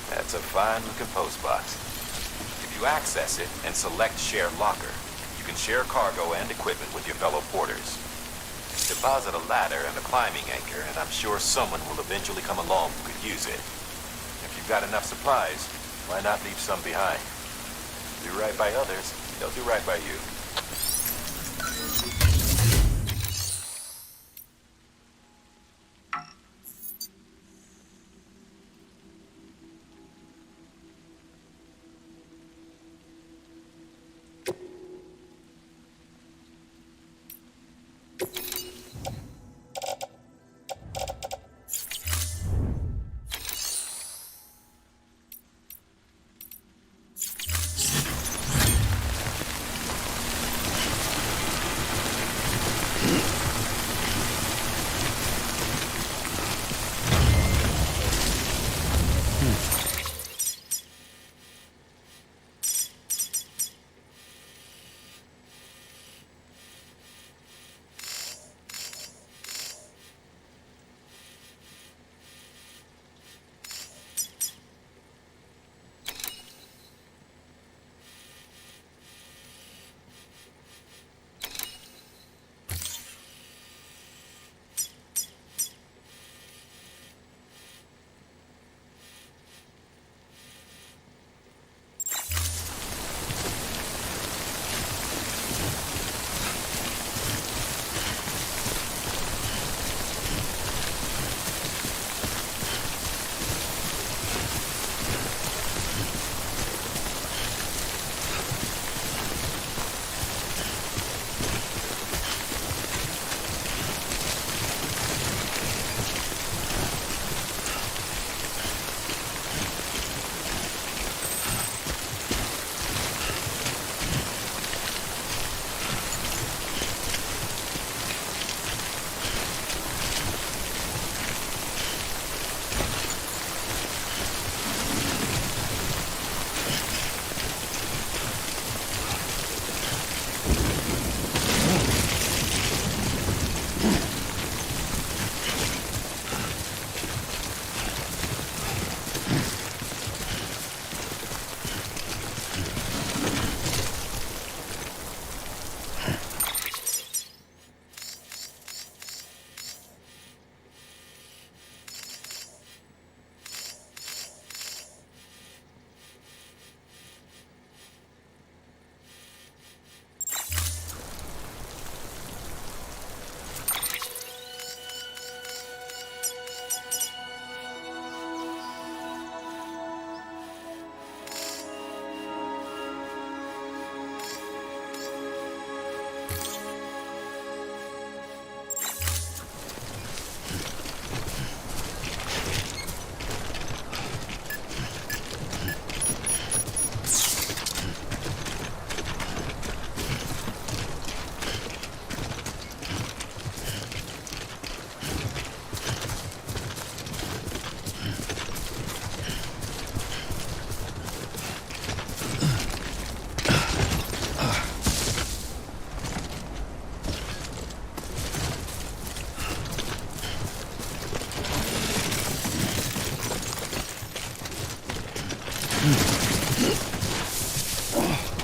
Speaker 6: That's a fine-looking post box. If you access it and select Share Locker, you can share cargo and equipment with your fellow porters. Deposit a ladder and a climbing anchor, and I'm sure someone will eventually come along who could use it. If you've got enough supplies, why not leave some behind? Do right by others, they'll do right by you.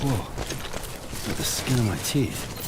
Speaker 3: Whoa. With the skin of my teeth.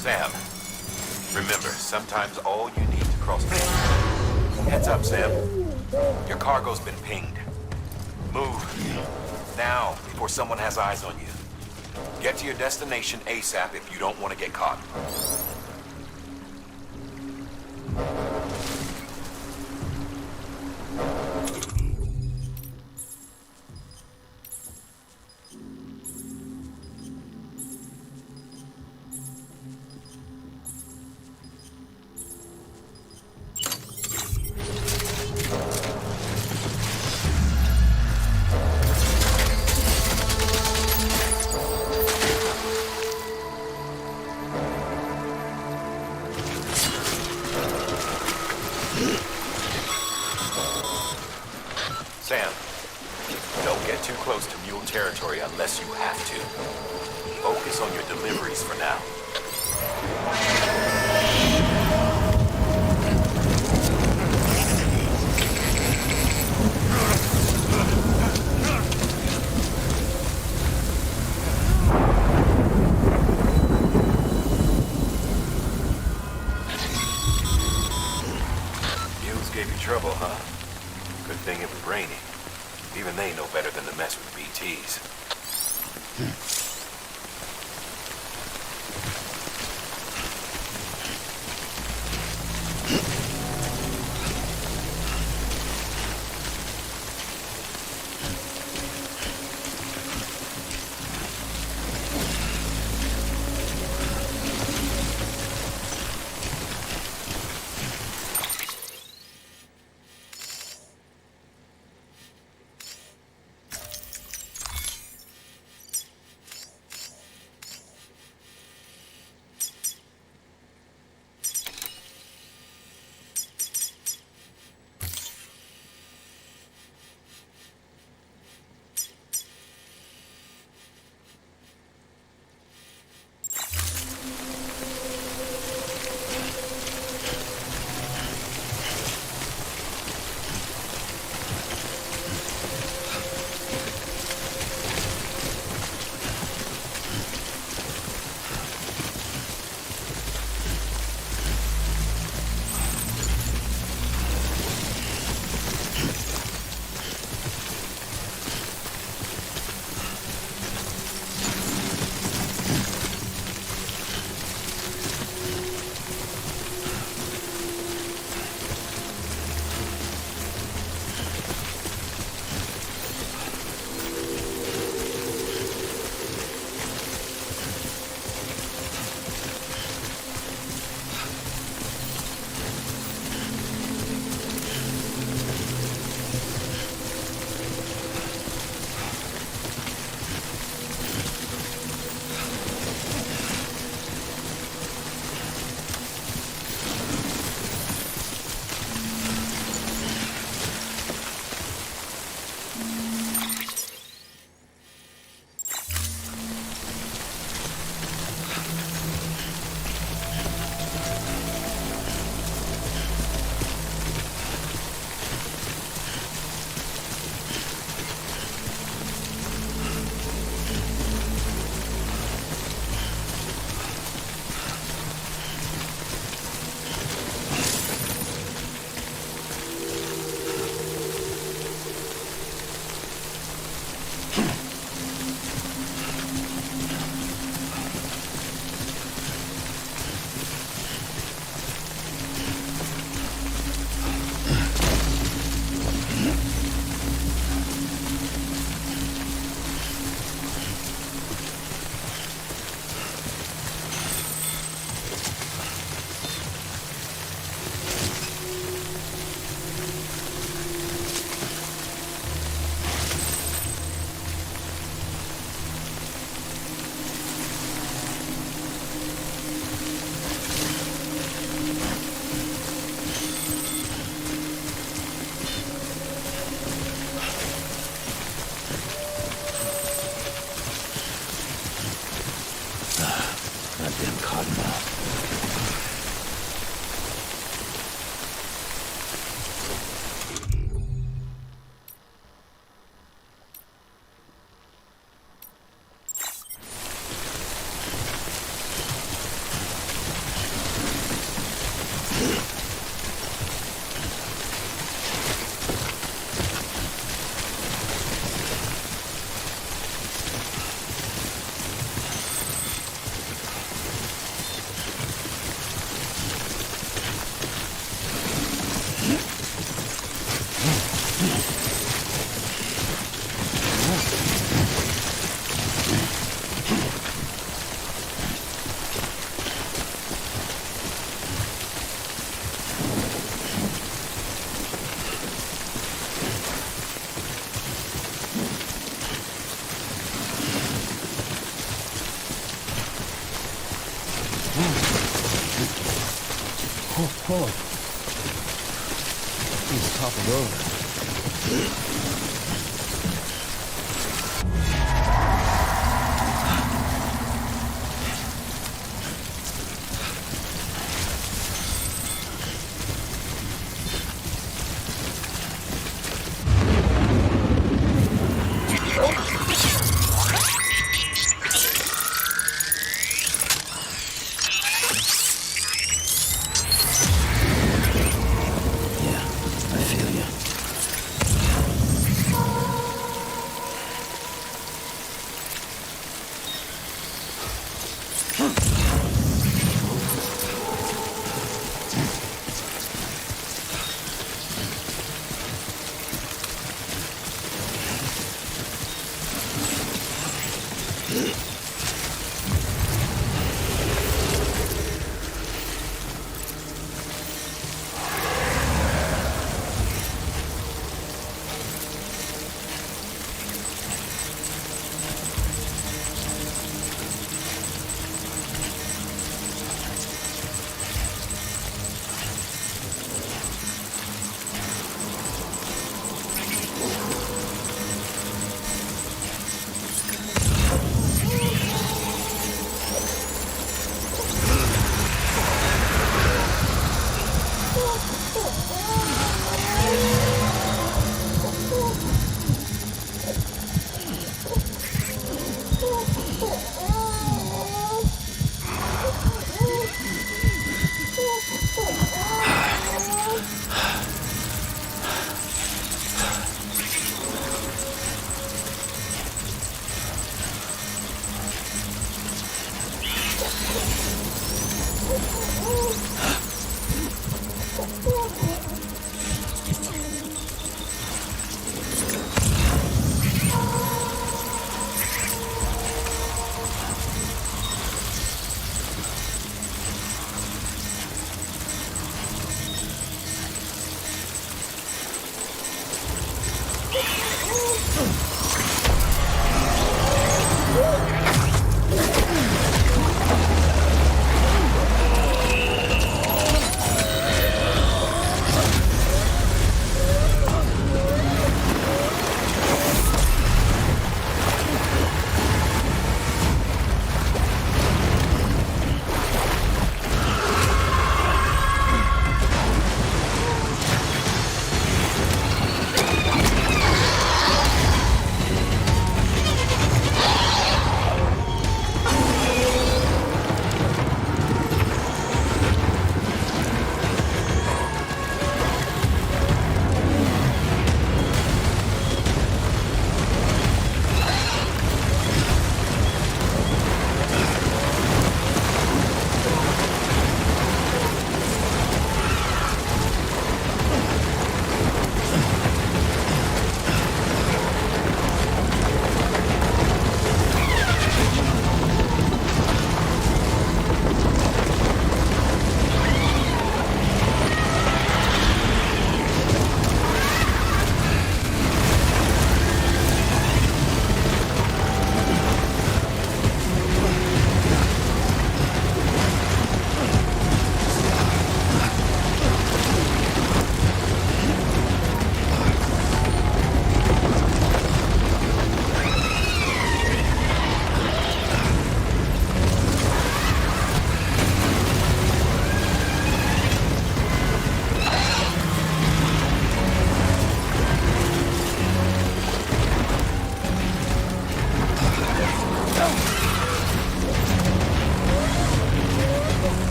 Speaker 6: Sam, remember, sometimes all you need to cross the... Heads up, Sam. Your cargo's been pinged. Move. Now, before someone has eyes on you. Get to your destination ASAP if you don't want to get caught. Sam, don't get too close to mule territory unless you have to. Focus on your deliveries for now. Mules gave you trouble, huh? Good thing it was raining. Even they know better than to mess with BTs.
Speaker 11: Hold on. He's toppled over.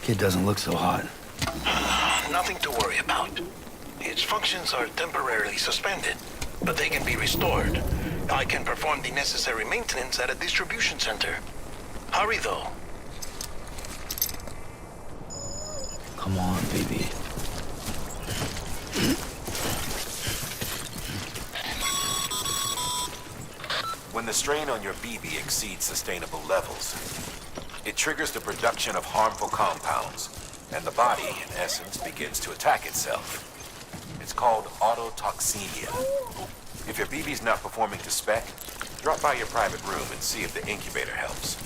Speaker 3: Kid doesn't look so hot.
Speaker 2: Nothing to worry about. Its functions are temporarily suspended, but they can be restored. I can perform the necessary maintenance at a distribution center. Hurry, though.
Speaker 3: Come on, baby.
Speaker 6: When the strain on your BB exceeds sustainable levels, it triggers the production of harmful compounds, and the body, in essence, begins to attack itself. It's called autotoxemia. If your BB's not performing to spec, drop by your private room and see if the incubator helps.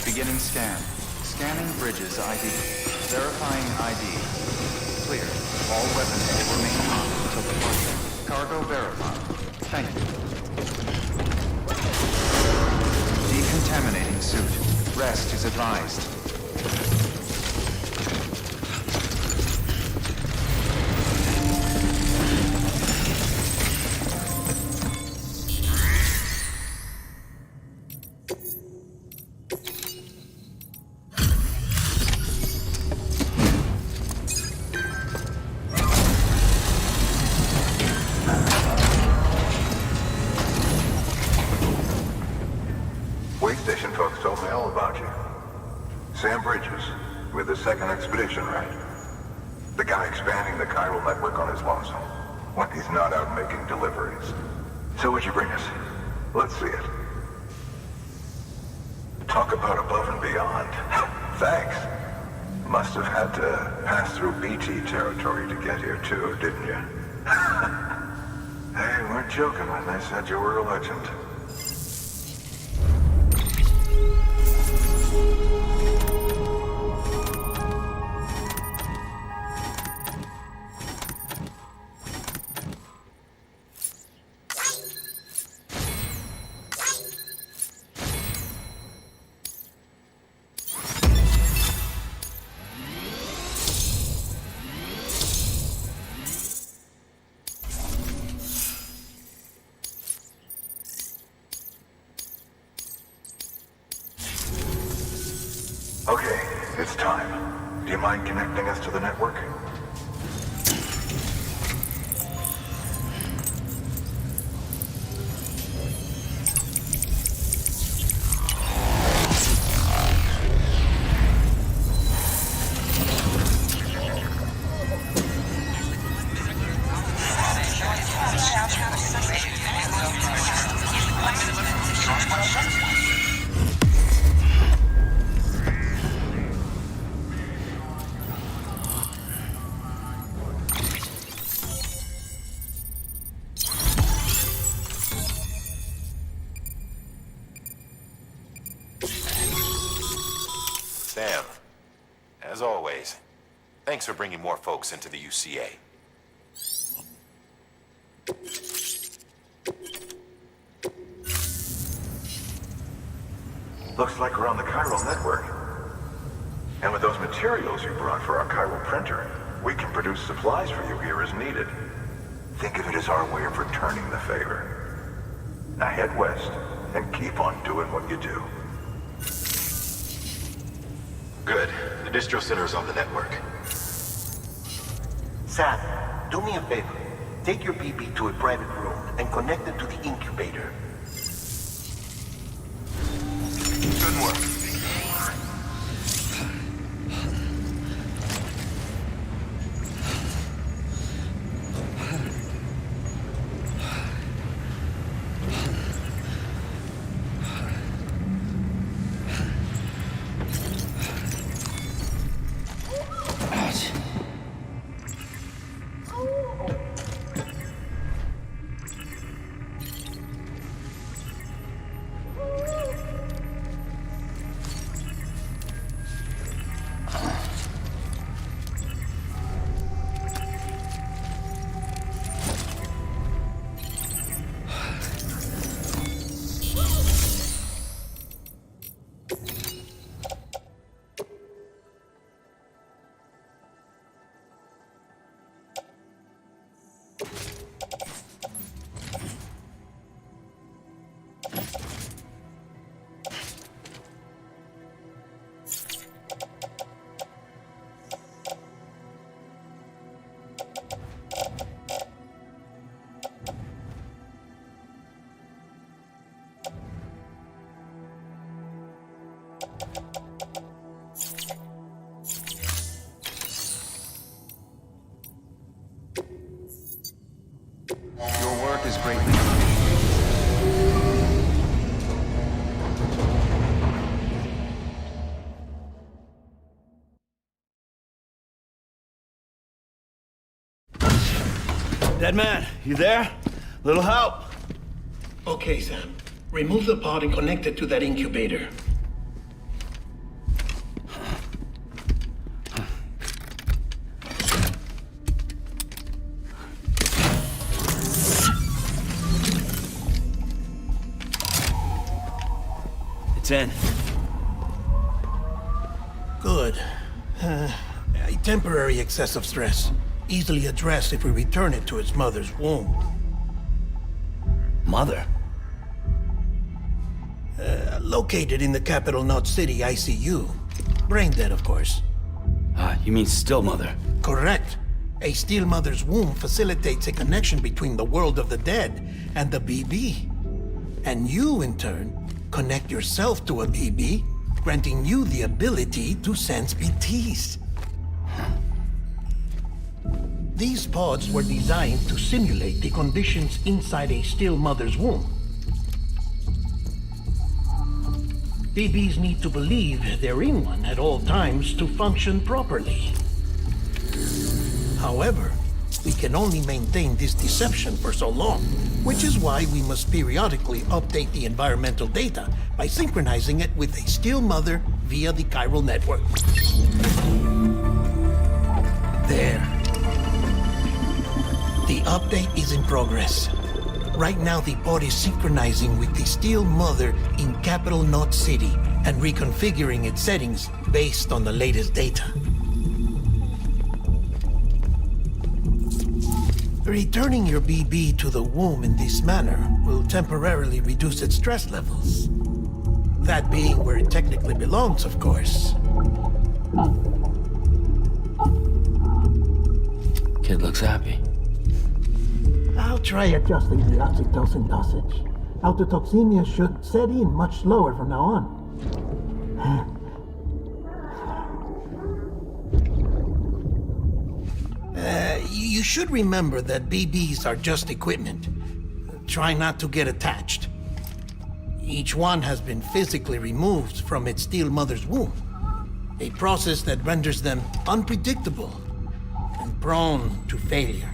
Speaker 1: Beginning scan. Scanning bridges ID. Verifying ID. Clear. All weapons will remain on until departure. Cargo verified. Thank you. Decontaminating suit. Rest is advised.
Speaker 12: Way station folks told me all about you. Sam Bridges, with the second expedition, right? The guy expanding the chiral network on his lonesome, when he's not out making deliveries. So what'd you bring us? Let's see it. Talk about above and beyond. Thanks. Must have had to pass through BT territory to get here too, didn't you? They weren't joking when they said you were a legend. Okay, it's time. Do you mind connecting us to the network?
Speaker 6: Sam, as always, thanks for bringing more folks into the UCA.
Speaker 12: Looks like we're on the chiral network. And with those materials you brought for our chiral printer, we can produce supplies for you here as needed. Think of it as our way of returning the favor. Now head west and keep on doing what you do.
Speaker 6: Good. The distro center is on the network.
Speaker 2: Sam, do me a favor. Take your BB to a private room and connect it to the incubator.
Speaker 6: Good work.
Speaker 1: Your work is greatly
Speaker 13: Dead man, you there? Little help?
Speaker 4: Okay, Sam. Remove the pod and connect it to that incubator.
Speaker 13: It's in.
Speaker 4: Good. A temporary excessive stress. Easily addressed if we return it to its mother's womb.
Speaker 3: Mother?
Speaker 4: Located in the capital Knot City ICU. Brain dead, of course.
Speaker 3: You mean still mother?
Speaker 4: Correct. A still mother's womb facilitates a connection between the world of the dead and the BB. And you, in turn, connect yourself to a BB, granting you the ability to sense BTs. These pods were designed to simulate the conditions inside a still mother's womb. BBs need to believe they're in one at all times to function properly. However, we can only maintain this deception for so long, which is why we must periodically update the environmental data by synchronizing it with a still mother via the chiral network. There. The update is in progress. Right now, the pod is synchronizing with the still mother in Capital Knot City and reconfiguring its settings based on the latest data. Returning your BB to the womb in this manner will temporarily reduce its stress levels. That being where it technically belongs, of course.
Speaker 3: Kid looks happy.
Speaker 4: I'll try adjusting the oxytocin dosage. Autotoxemia should set in much slower from now on. You should remember that BBs are just equipment. Try not to get attached. Each one has been physically removed from its still mother's womb. A process that renders them unpredictable and prone to failure.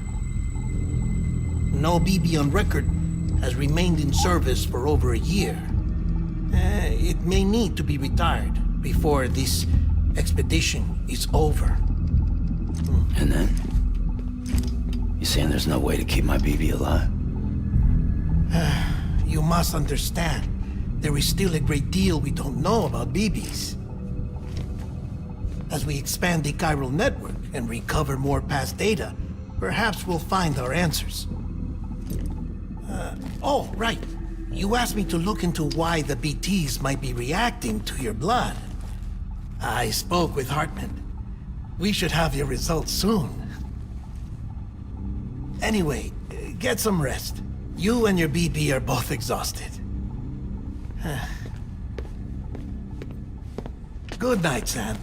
Speaker 4: No BB on record has remained in service for over a year. It may need to be retired before this expedition is over.
Speaker 3: And then? You saying there's no way to keep my BB alive?
Speaker 4: You must understand, there is still a great deal we don't know about BBs. As we expand the chiral network and recover more past data, perhaps we'll find our answers. Oh, right. You asked me to look into why the BTs might be reacting to your blood. I spoke with Hartman. We should have your results soon. Anyway, get some rest. You and your BB are both exhausted. Good night, Sam.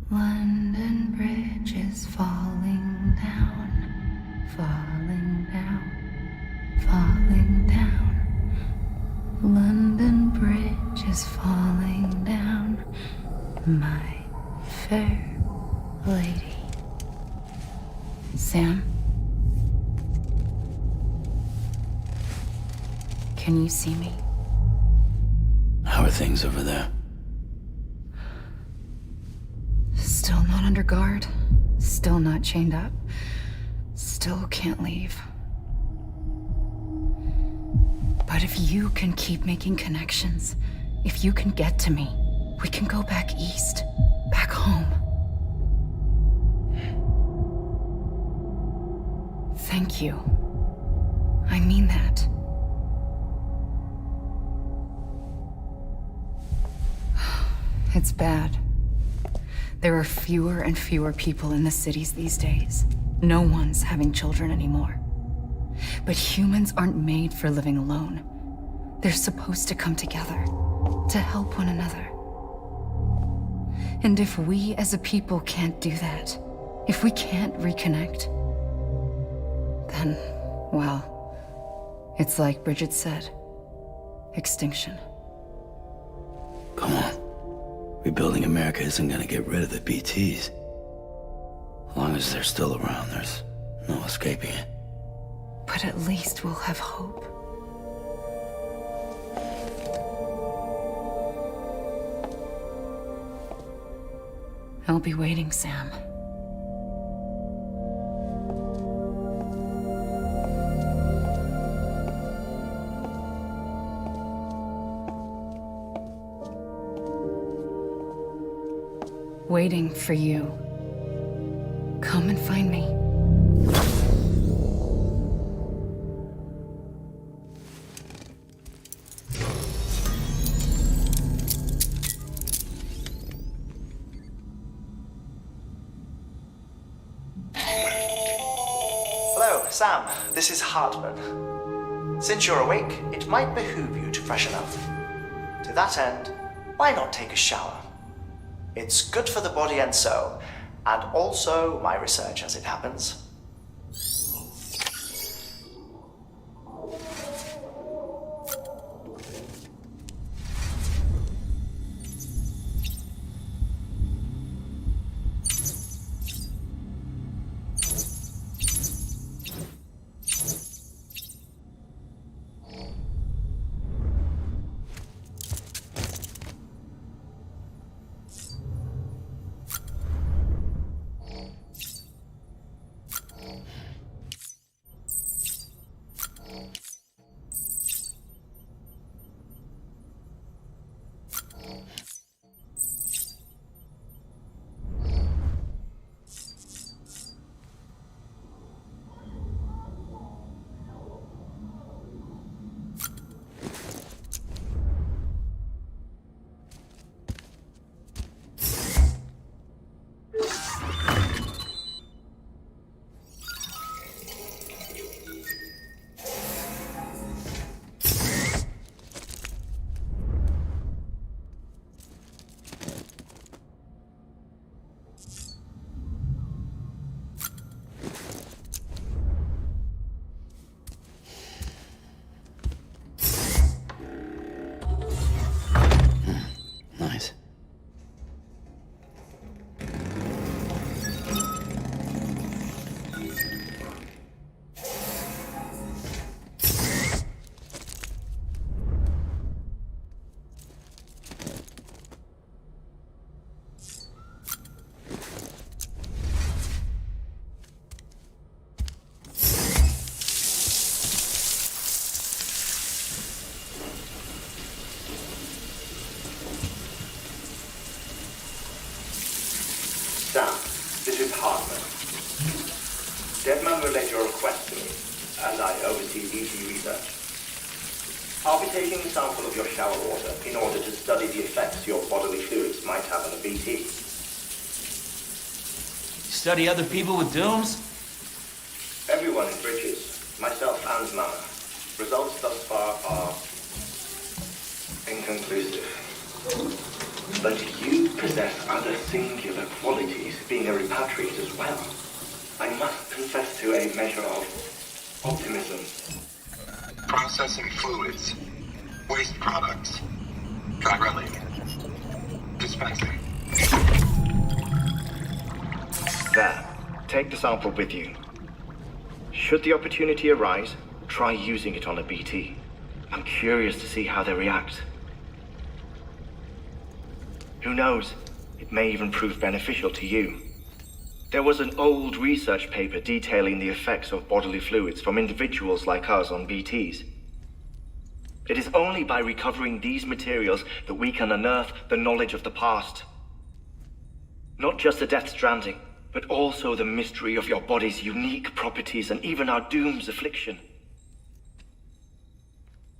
Speaker 5: London Bridge is falling down, falling down, falling down. London Bridge is falling down, my fair lady. Sam? Can you see me?
Speaker 3: How are things over there?
Speaker 5: Still not under guard, still not chained up, still can't leave. But if you can keep making connections, if you can get to me, we can go back east, back home. Thank you. I mean that. It's bad. There are fewer and fewer people in the cities these days. No one's having children anymore. But humans aren't made for living alone. They're supposed to come together, to help one another. And if we as a people can't do that, if we can't reconnect, then, well, it's like Bridget said, extinction.
Speaker 3: Come on. Rebuilding America isn't gonna get rid of the BTs. As long as they're still around, there's no escaping it.
Speaker 5: But at least we'll have hope. I'll be waiting, Sam. waiting for you. Come and find me.
Speaker 8: Hello, Sam. This is Hartman. Since you're awake, it might behoove you to freshen up. To that end, why not take a shower? It's good for the body and soul, and also my research as it happens.
Speaker 3: Nice.
Speaker 14: Sam, this is Hartman. Deadman relayed your request to me, as I oversee BT research. I'll be taking a sample of your shower water in order to study the effects your bodily fluids might have on a BT.
Speaker 13: Study other people with dooms?
Speaker 14: Everyone in Bridges, myself and Mama. Results thus far are inconclusive. But you possess other singular qualities, being a repatriate as well. I must confess to a measure of optimism.
Speaker 10: Processing fluids. Waste products. Chirelli. Dispensing.
Speaker 14: There. Take the sample with you. Should the opportunity arise, try using it on a BT. I'm curious to see how they react. Who knows? It may even prove beneficial to you. There was an old research paper detailing the effects of bodily fluids from individuals like us on BTs. It is only by recovering these materials that we can unearth the knowledge of the past. Not just the Death Stranding, but also the mystery of your body's unique properties and even our doom's affliction.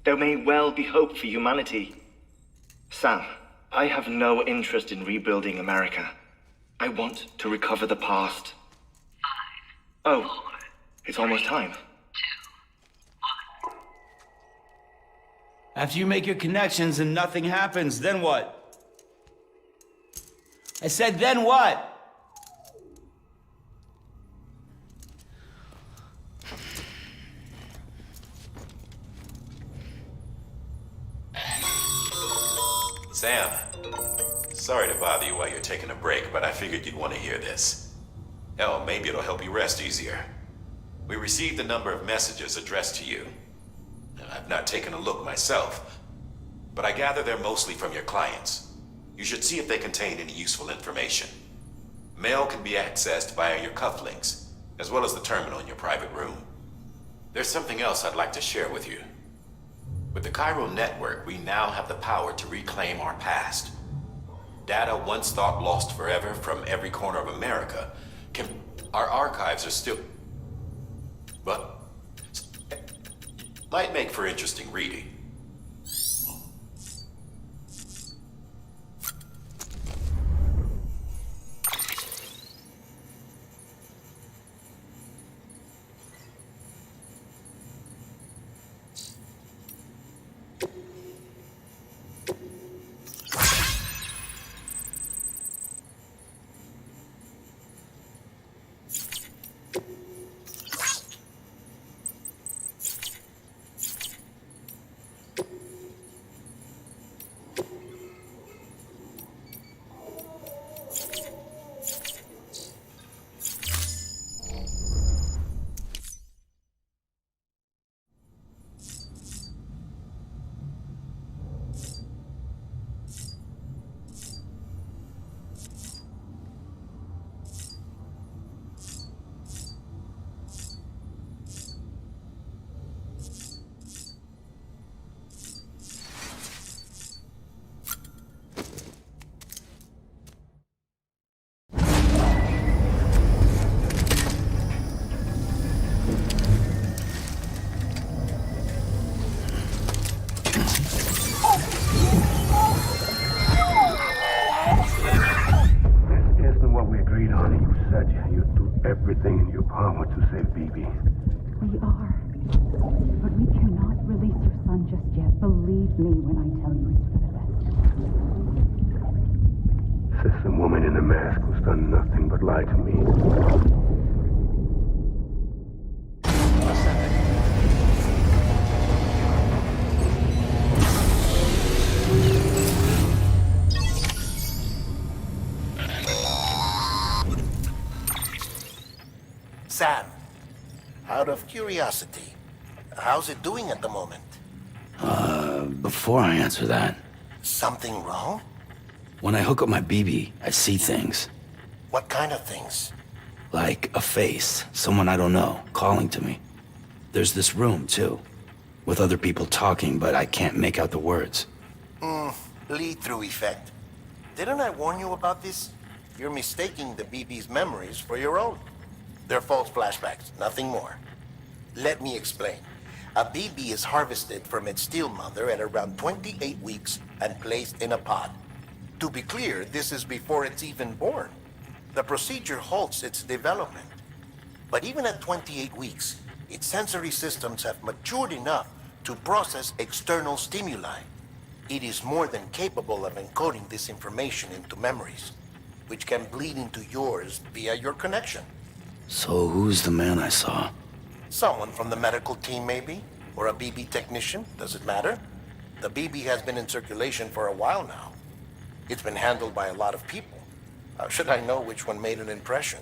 Speaker 14: There may well be hope for humanity. Sam, I have no interest in rebuilding America. I want to recover the past. 5, 4, it's almost time.
Speaker 13: 2, 1. After you make your connections and nothing happens, then what? I said, then what?
Speaker 6: Sam, sorry to bother you while you're taking a break, but I figured you'd want to hear this. Hell, maybe it'll help you rest easier. We received a number of messages addressed to you. I've not taken a look myself, but I gather they're mostly from your clients. You should see if they contain any useful information. Mail can be accessed via your cufflinks, as well as the terminal in your private room. There's something else I'd like to share with you. With the Chiral Network, we now have the power to reclaim our past. Data once thought lost forever from every corner of America. Our archives are still... But... might make for interesting reading.
Speaker 15: Everything in your power to save BB.
Speaker 16: We are. But we cannot release your son just yet. Believe me when I tell you it's for the best.
Speaker 15: Says some woman in a mask who's done nothing but lie to me.
Speaker 17: Sam, out of curiosity, how's it doing at the moment?
Speaker 3: Before I answer that...
Speaker 17: Something wrong?
Speaker 3: When I hook up my BB, I see things.
Speaker 17: What kind of things?
Speaker 3: Like a face, someone I don't know, calling to me. There's this room, too, with other people talking, but I can't make out the words.
Speaker 17: Lead-through effect. Didn't I warn you about this? You're mistaking the BB's memories for your own. They're false flashbacks, nothing more. Let me explain. A BB is harvested from its steel mother at around 28 weeks and placed in a pod. To be clear, this is before it's even born. The procedure halts its development. But even at 28 weeks, its sensory systems have matured enough to process external stimuli. It is more than capable of encoding this information into memories, which can bleed into yours via your connection.
Speaker 3: So who's the man I saw?
Speaker 17: Someone from the medical team, maybe? Or a BB technician? Does it matter? The BB has been in circulation for a while now. It's been handled by a lot of people. How should I know which one made an impression?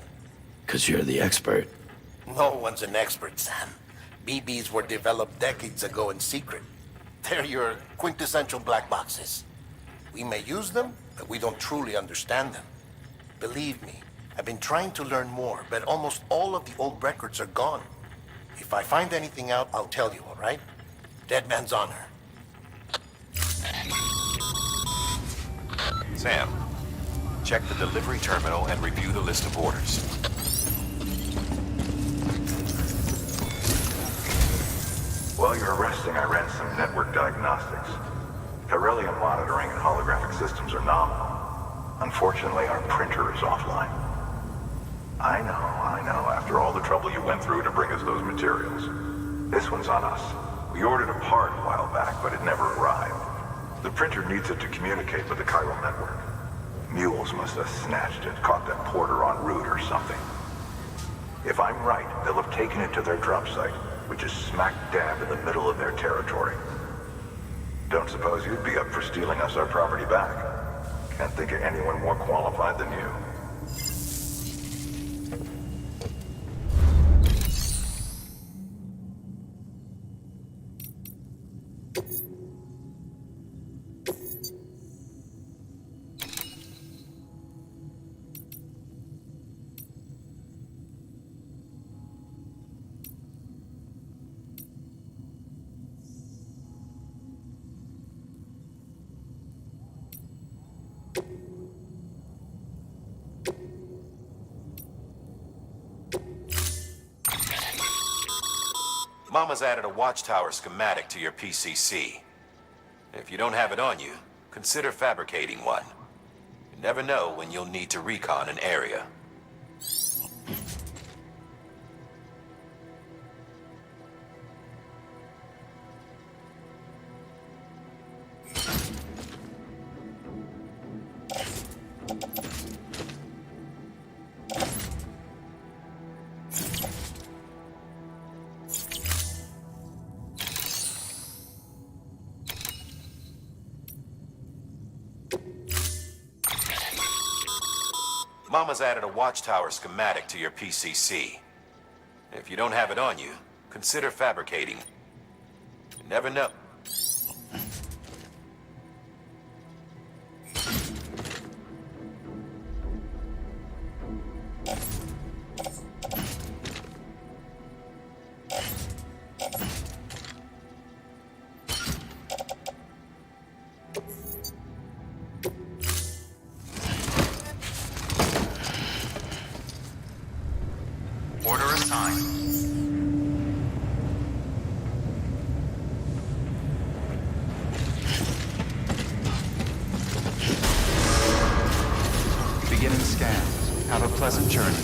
Speaker 3: 'Cause you're the expert.
Speaker 17: No one's an expert, Sam. BBs were developed decades ago in secret. They're your quintessential black boxes. We may use them, but we don't truly understand them. Believe me, I've been trying to learn more, but almost all of the old records are gone. If I find anything out, I'll tell you, all right? Dead man's honor.
Speaker 6: Sam, check the delivery terminal and review the list of orders.
Speaker 12: While you're resting, I ran some network diagnostics. Beryllium monitoring and holographic systems are nominal. Unfortunately, our printer is offline. I know, after all the trouble you went through to bring us those materials. This one's on us. We ordered a part a while back, but it never arrived. The printer needs it to communicate with the chiral network. Mules must have snatched it, caught that porter en route or something. If I'm right, they'll have taken it to their drop site, which is smack dab in the middle of their territory. Don't suppose you'd be up for stealing us our property back? Can't think of anyone more qualified than you.
Speaker 6: Mama's added a watchtower schematic to your PCC. If you don't have it on you, consider fabricating one. You never know when you'll need to recon an area. Mama's added a watchtower schematic to your PCC. If you don't have it on you, consider fabricating. You never know.
Speaker 1: Order assigned. Beginning scan. Have a pleasant journey.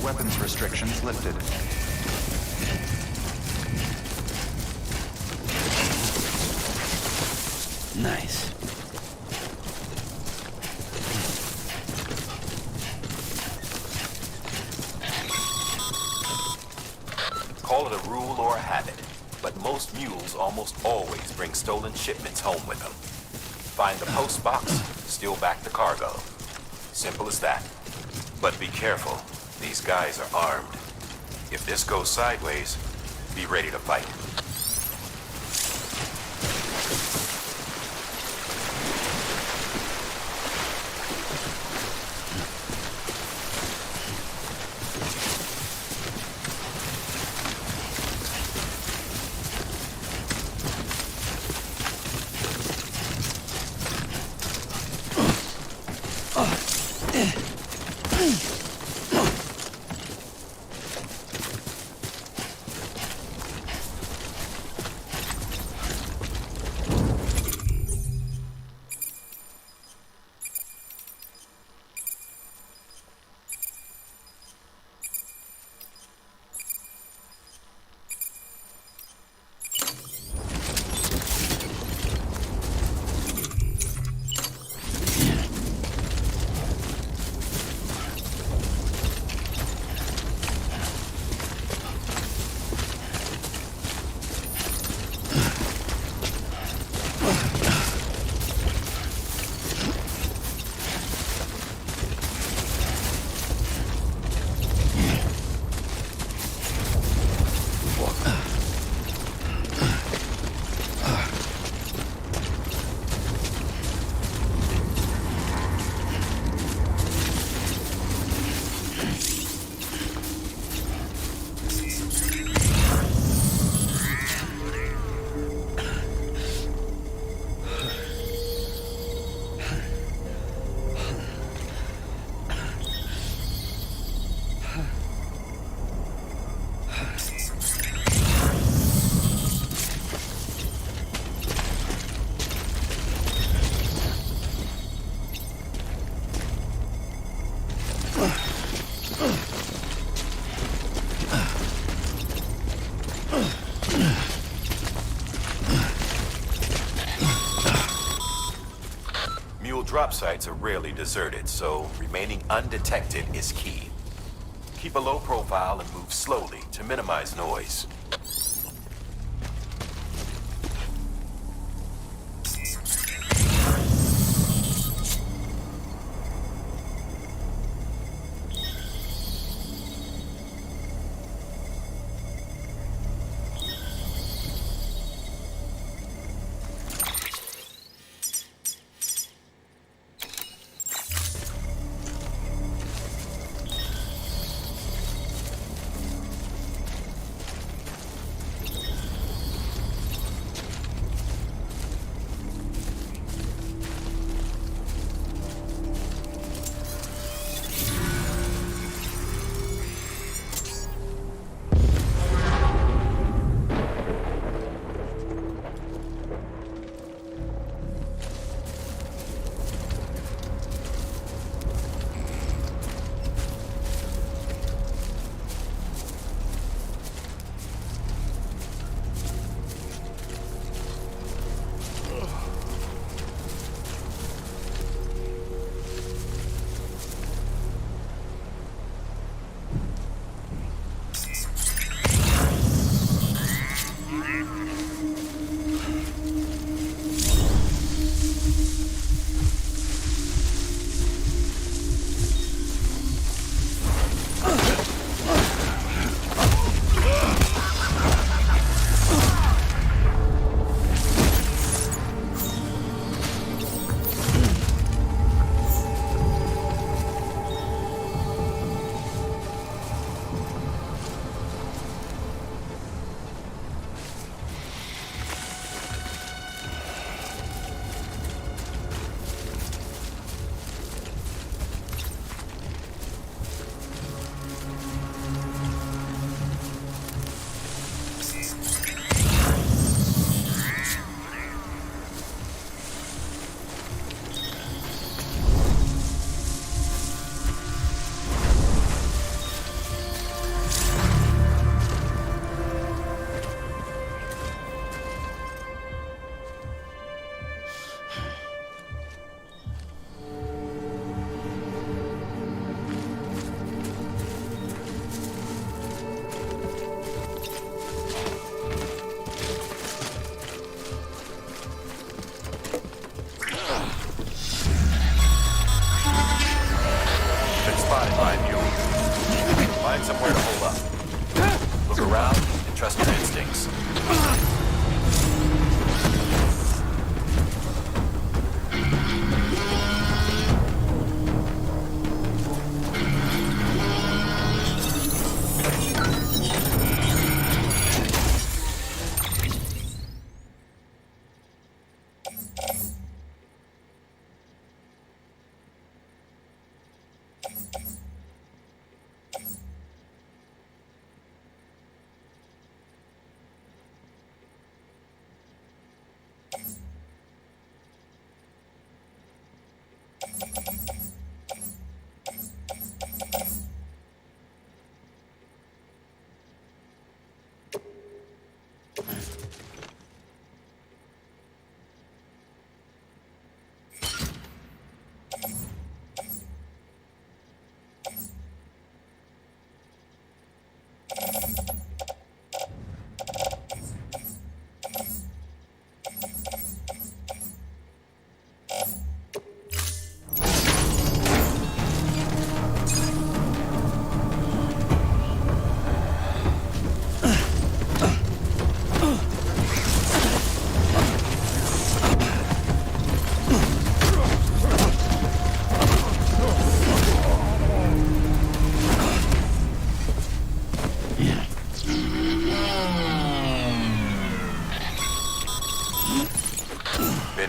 Speaker 1: Weapons restrictions lifted.
Speaker 3: Nice.
Speaker 6: Call it a rule or a habit, but most mules almost always bring stolen shipments home with them. Find the post box, steal back the cargo. Simple as that. But be careful. These guys are armed. If this goes sideways, be ready to fight. drop sites are rarely deserted, so remaining undetected is key. Keep a low profile and move slowly to minimize noise. Find somewhere to hold up. Look around and trust your instincts.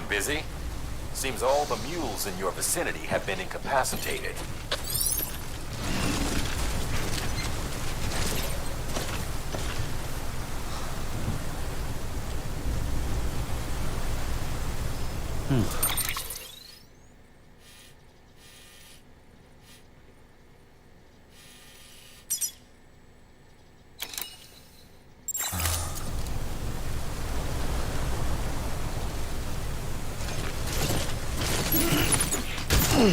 Speaker 6: Busy? Seems all the mules in your vicinity have been incapacitated.
Speaker 3: Too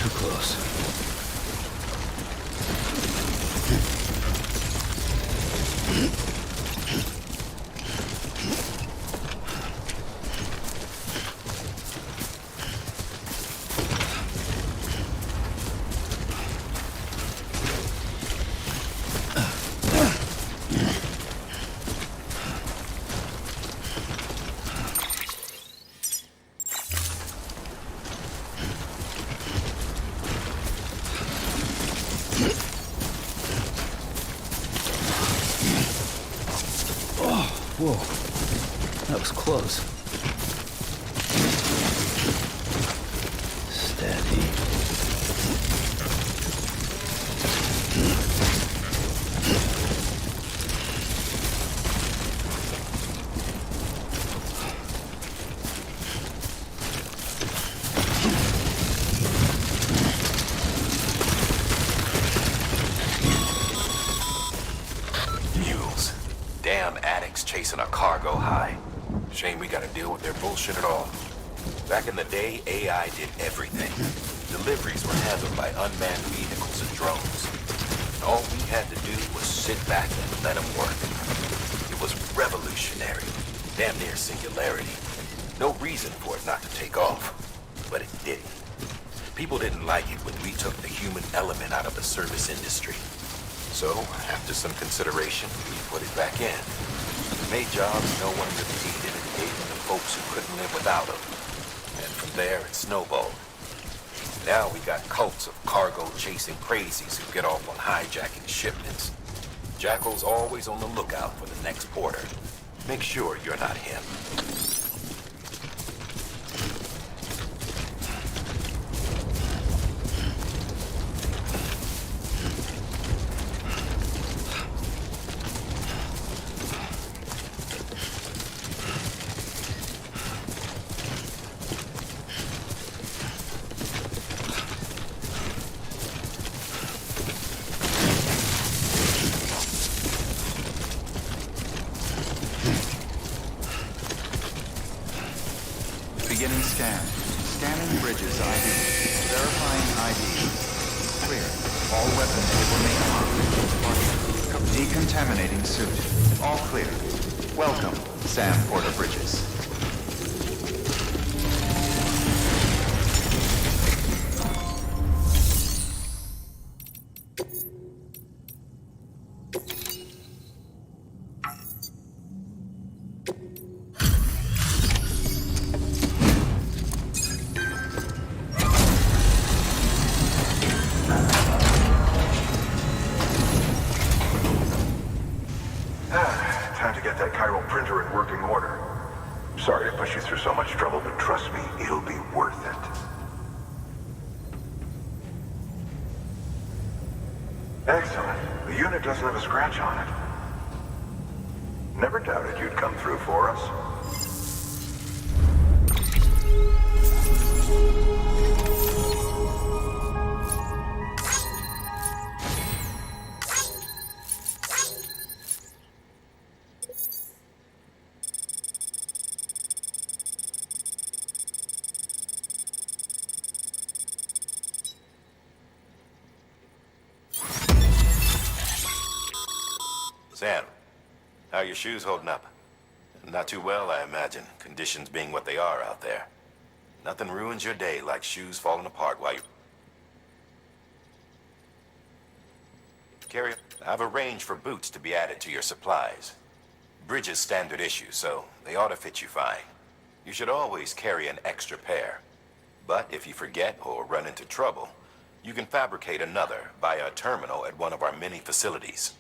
Speaker 3: close. Whoa, that was close. Steady.
Speaker 6: Mules. Damn addicts chasing a cargo high. Shame we gotta deal with their bullshit at all. Back in the day, AI did everything. Deliveries were handled by unmanned vehicles and drones. And all we had to do was sit back and let them work. It was revolutionary. Damn near singularity. No reason for it not to take off. But it didn't. People didn't like it when we took the human element out of the service industry. So, after some consideration, we put it back in. Made jobs no one really needed and gave them to folks who couldn't live without them. And from there, it snowballed. Now we got cults of cargo-chasing crazies who get off on hijacking shipments. Jackal's always on the lookout for the next porter. Make sure you're not him.
Speaker 1: Beginning scan. Scanning bridges ID. Verifying ID. Clear. All weapons will remain on. Decontaminating suit. All clear. Welcome, Sam Porter Bridges.
Speaker 12: Time to get that chiral printer in working order. Sorry to push you through so much trouble, but trust me, it'll be worth it. Excellent. The unit doesn't have a scratch on it. Never doubted you'd come through for us.
Speaker 6: Sam, how are your shoes holding up? Not too well, I imagine, conditions being what they are out there. Nothing ruins your day like shoes falling apart while you... Carrier, I've arranged for boots to be added to your supplies. Bridges standard issue, so they ought to fit you fine. You should always carry an extra pair. But if you forget or run into trouble, you can fabricate another via a terminal at one of our many facilities.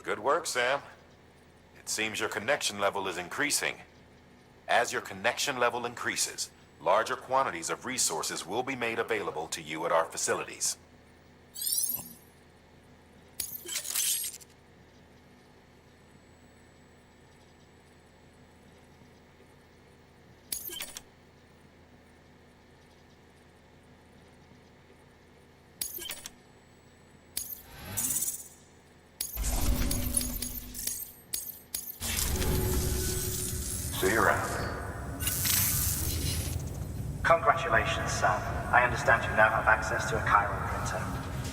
Speaker 6: Good work, Sam. It seems your connection level is increasing. As your connection level increases, larger quantities of resources will be made available to you at our facilities.
Speaker 14: Congratulations, Sam. I understand you now have access to a chiral printer.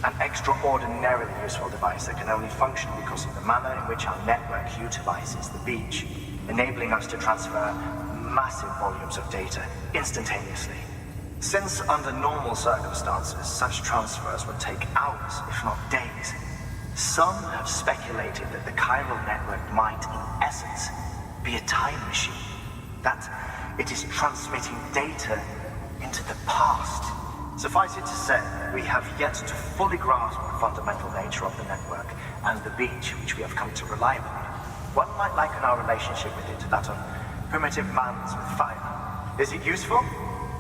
Speaker 14: An extraordinarily useful device that can only function because of the manner in which our network utilizes the beach, enabling us to transfer massive volumes of data instantaneously. Since under normal circumstances, such transfers would take hours, if not days, some have speculated that the chiral network might, in essence, be a time machine. That it is transmitting data into the past. Suffice it to say, we have yet to fully grasp the fundamental nature of the network and the beach which we have come to rely upon. One might liken our relationship with it to that of primitive mans with fire. Is it useful?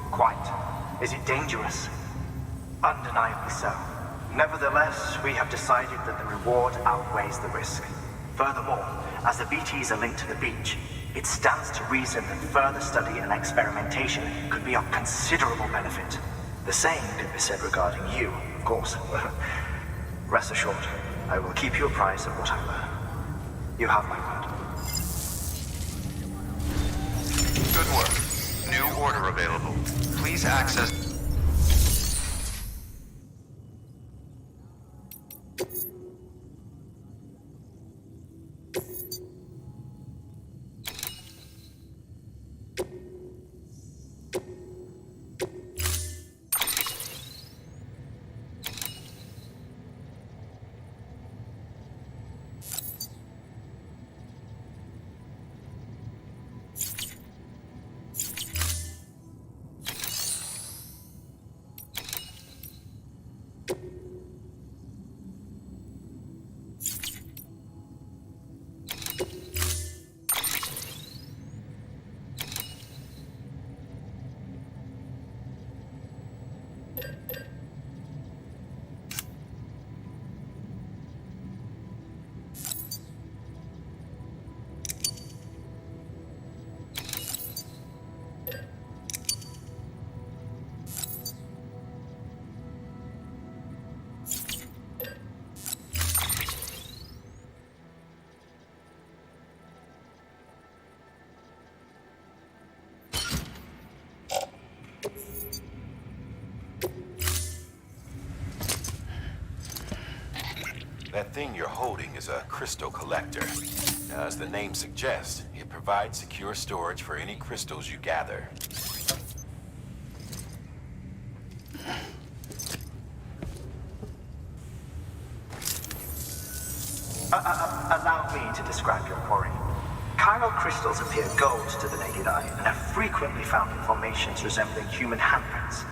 Speaker 14: Quite. Is it dangerous? Undeniably so. Nevertheless, we have decided that the reward outweighs the risk. Furthermore, as the BTs are linked to the beach, it stands to reason that further study and experimentation could be of considerable benefit. The same could be said regarding you, of course. Rest assured, I will keep you apprised of what I learn. You have my word.
Speaker 1: Good work. New order available. Please access...
Speaker 6: That thing you're holding is a crystal collector. Now, as the name suggests, it provides secure storage for any crystals you gather.
Speaker 14: Allow me to describe your quarry. Chiral crystals appear gold to the naked eye and are frequently found in formations resembling human handprints.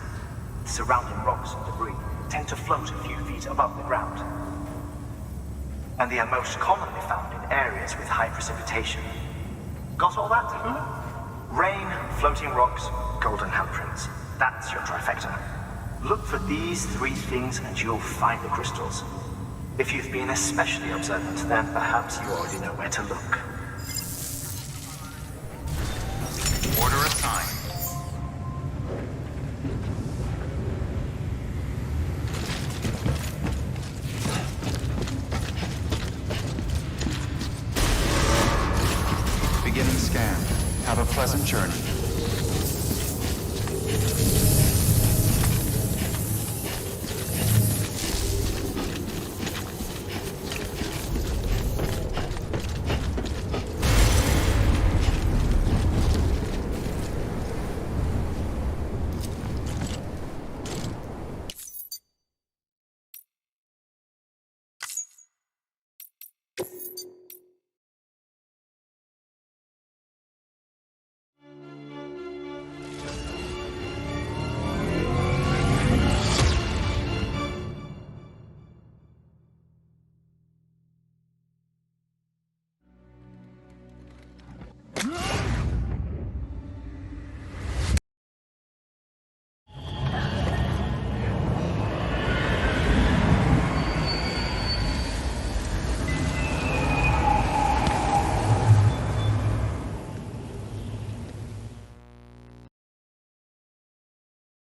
Speaker 14: The surrounding rocks and debris tend to float a few feet above the ground. And they are most commonly found in areas with high precipitation. Got all that? Rain, floating rocks, golden handprints. That's your trifecta. Look for these three things and you'll find the crystals. If you've been especially observant, then perhaps you already know where to look.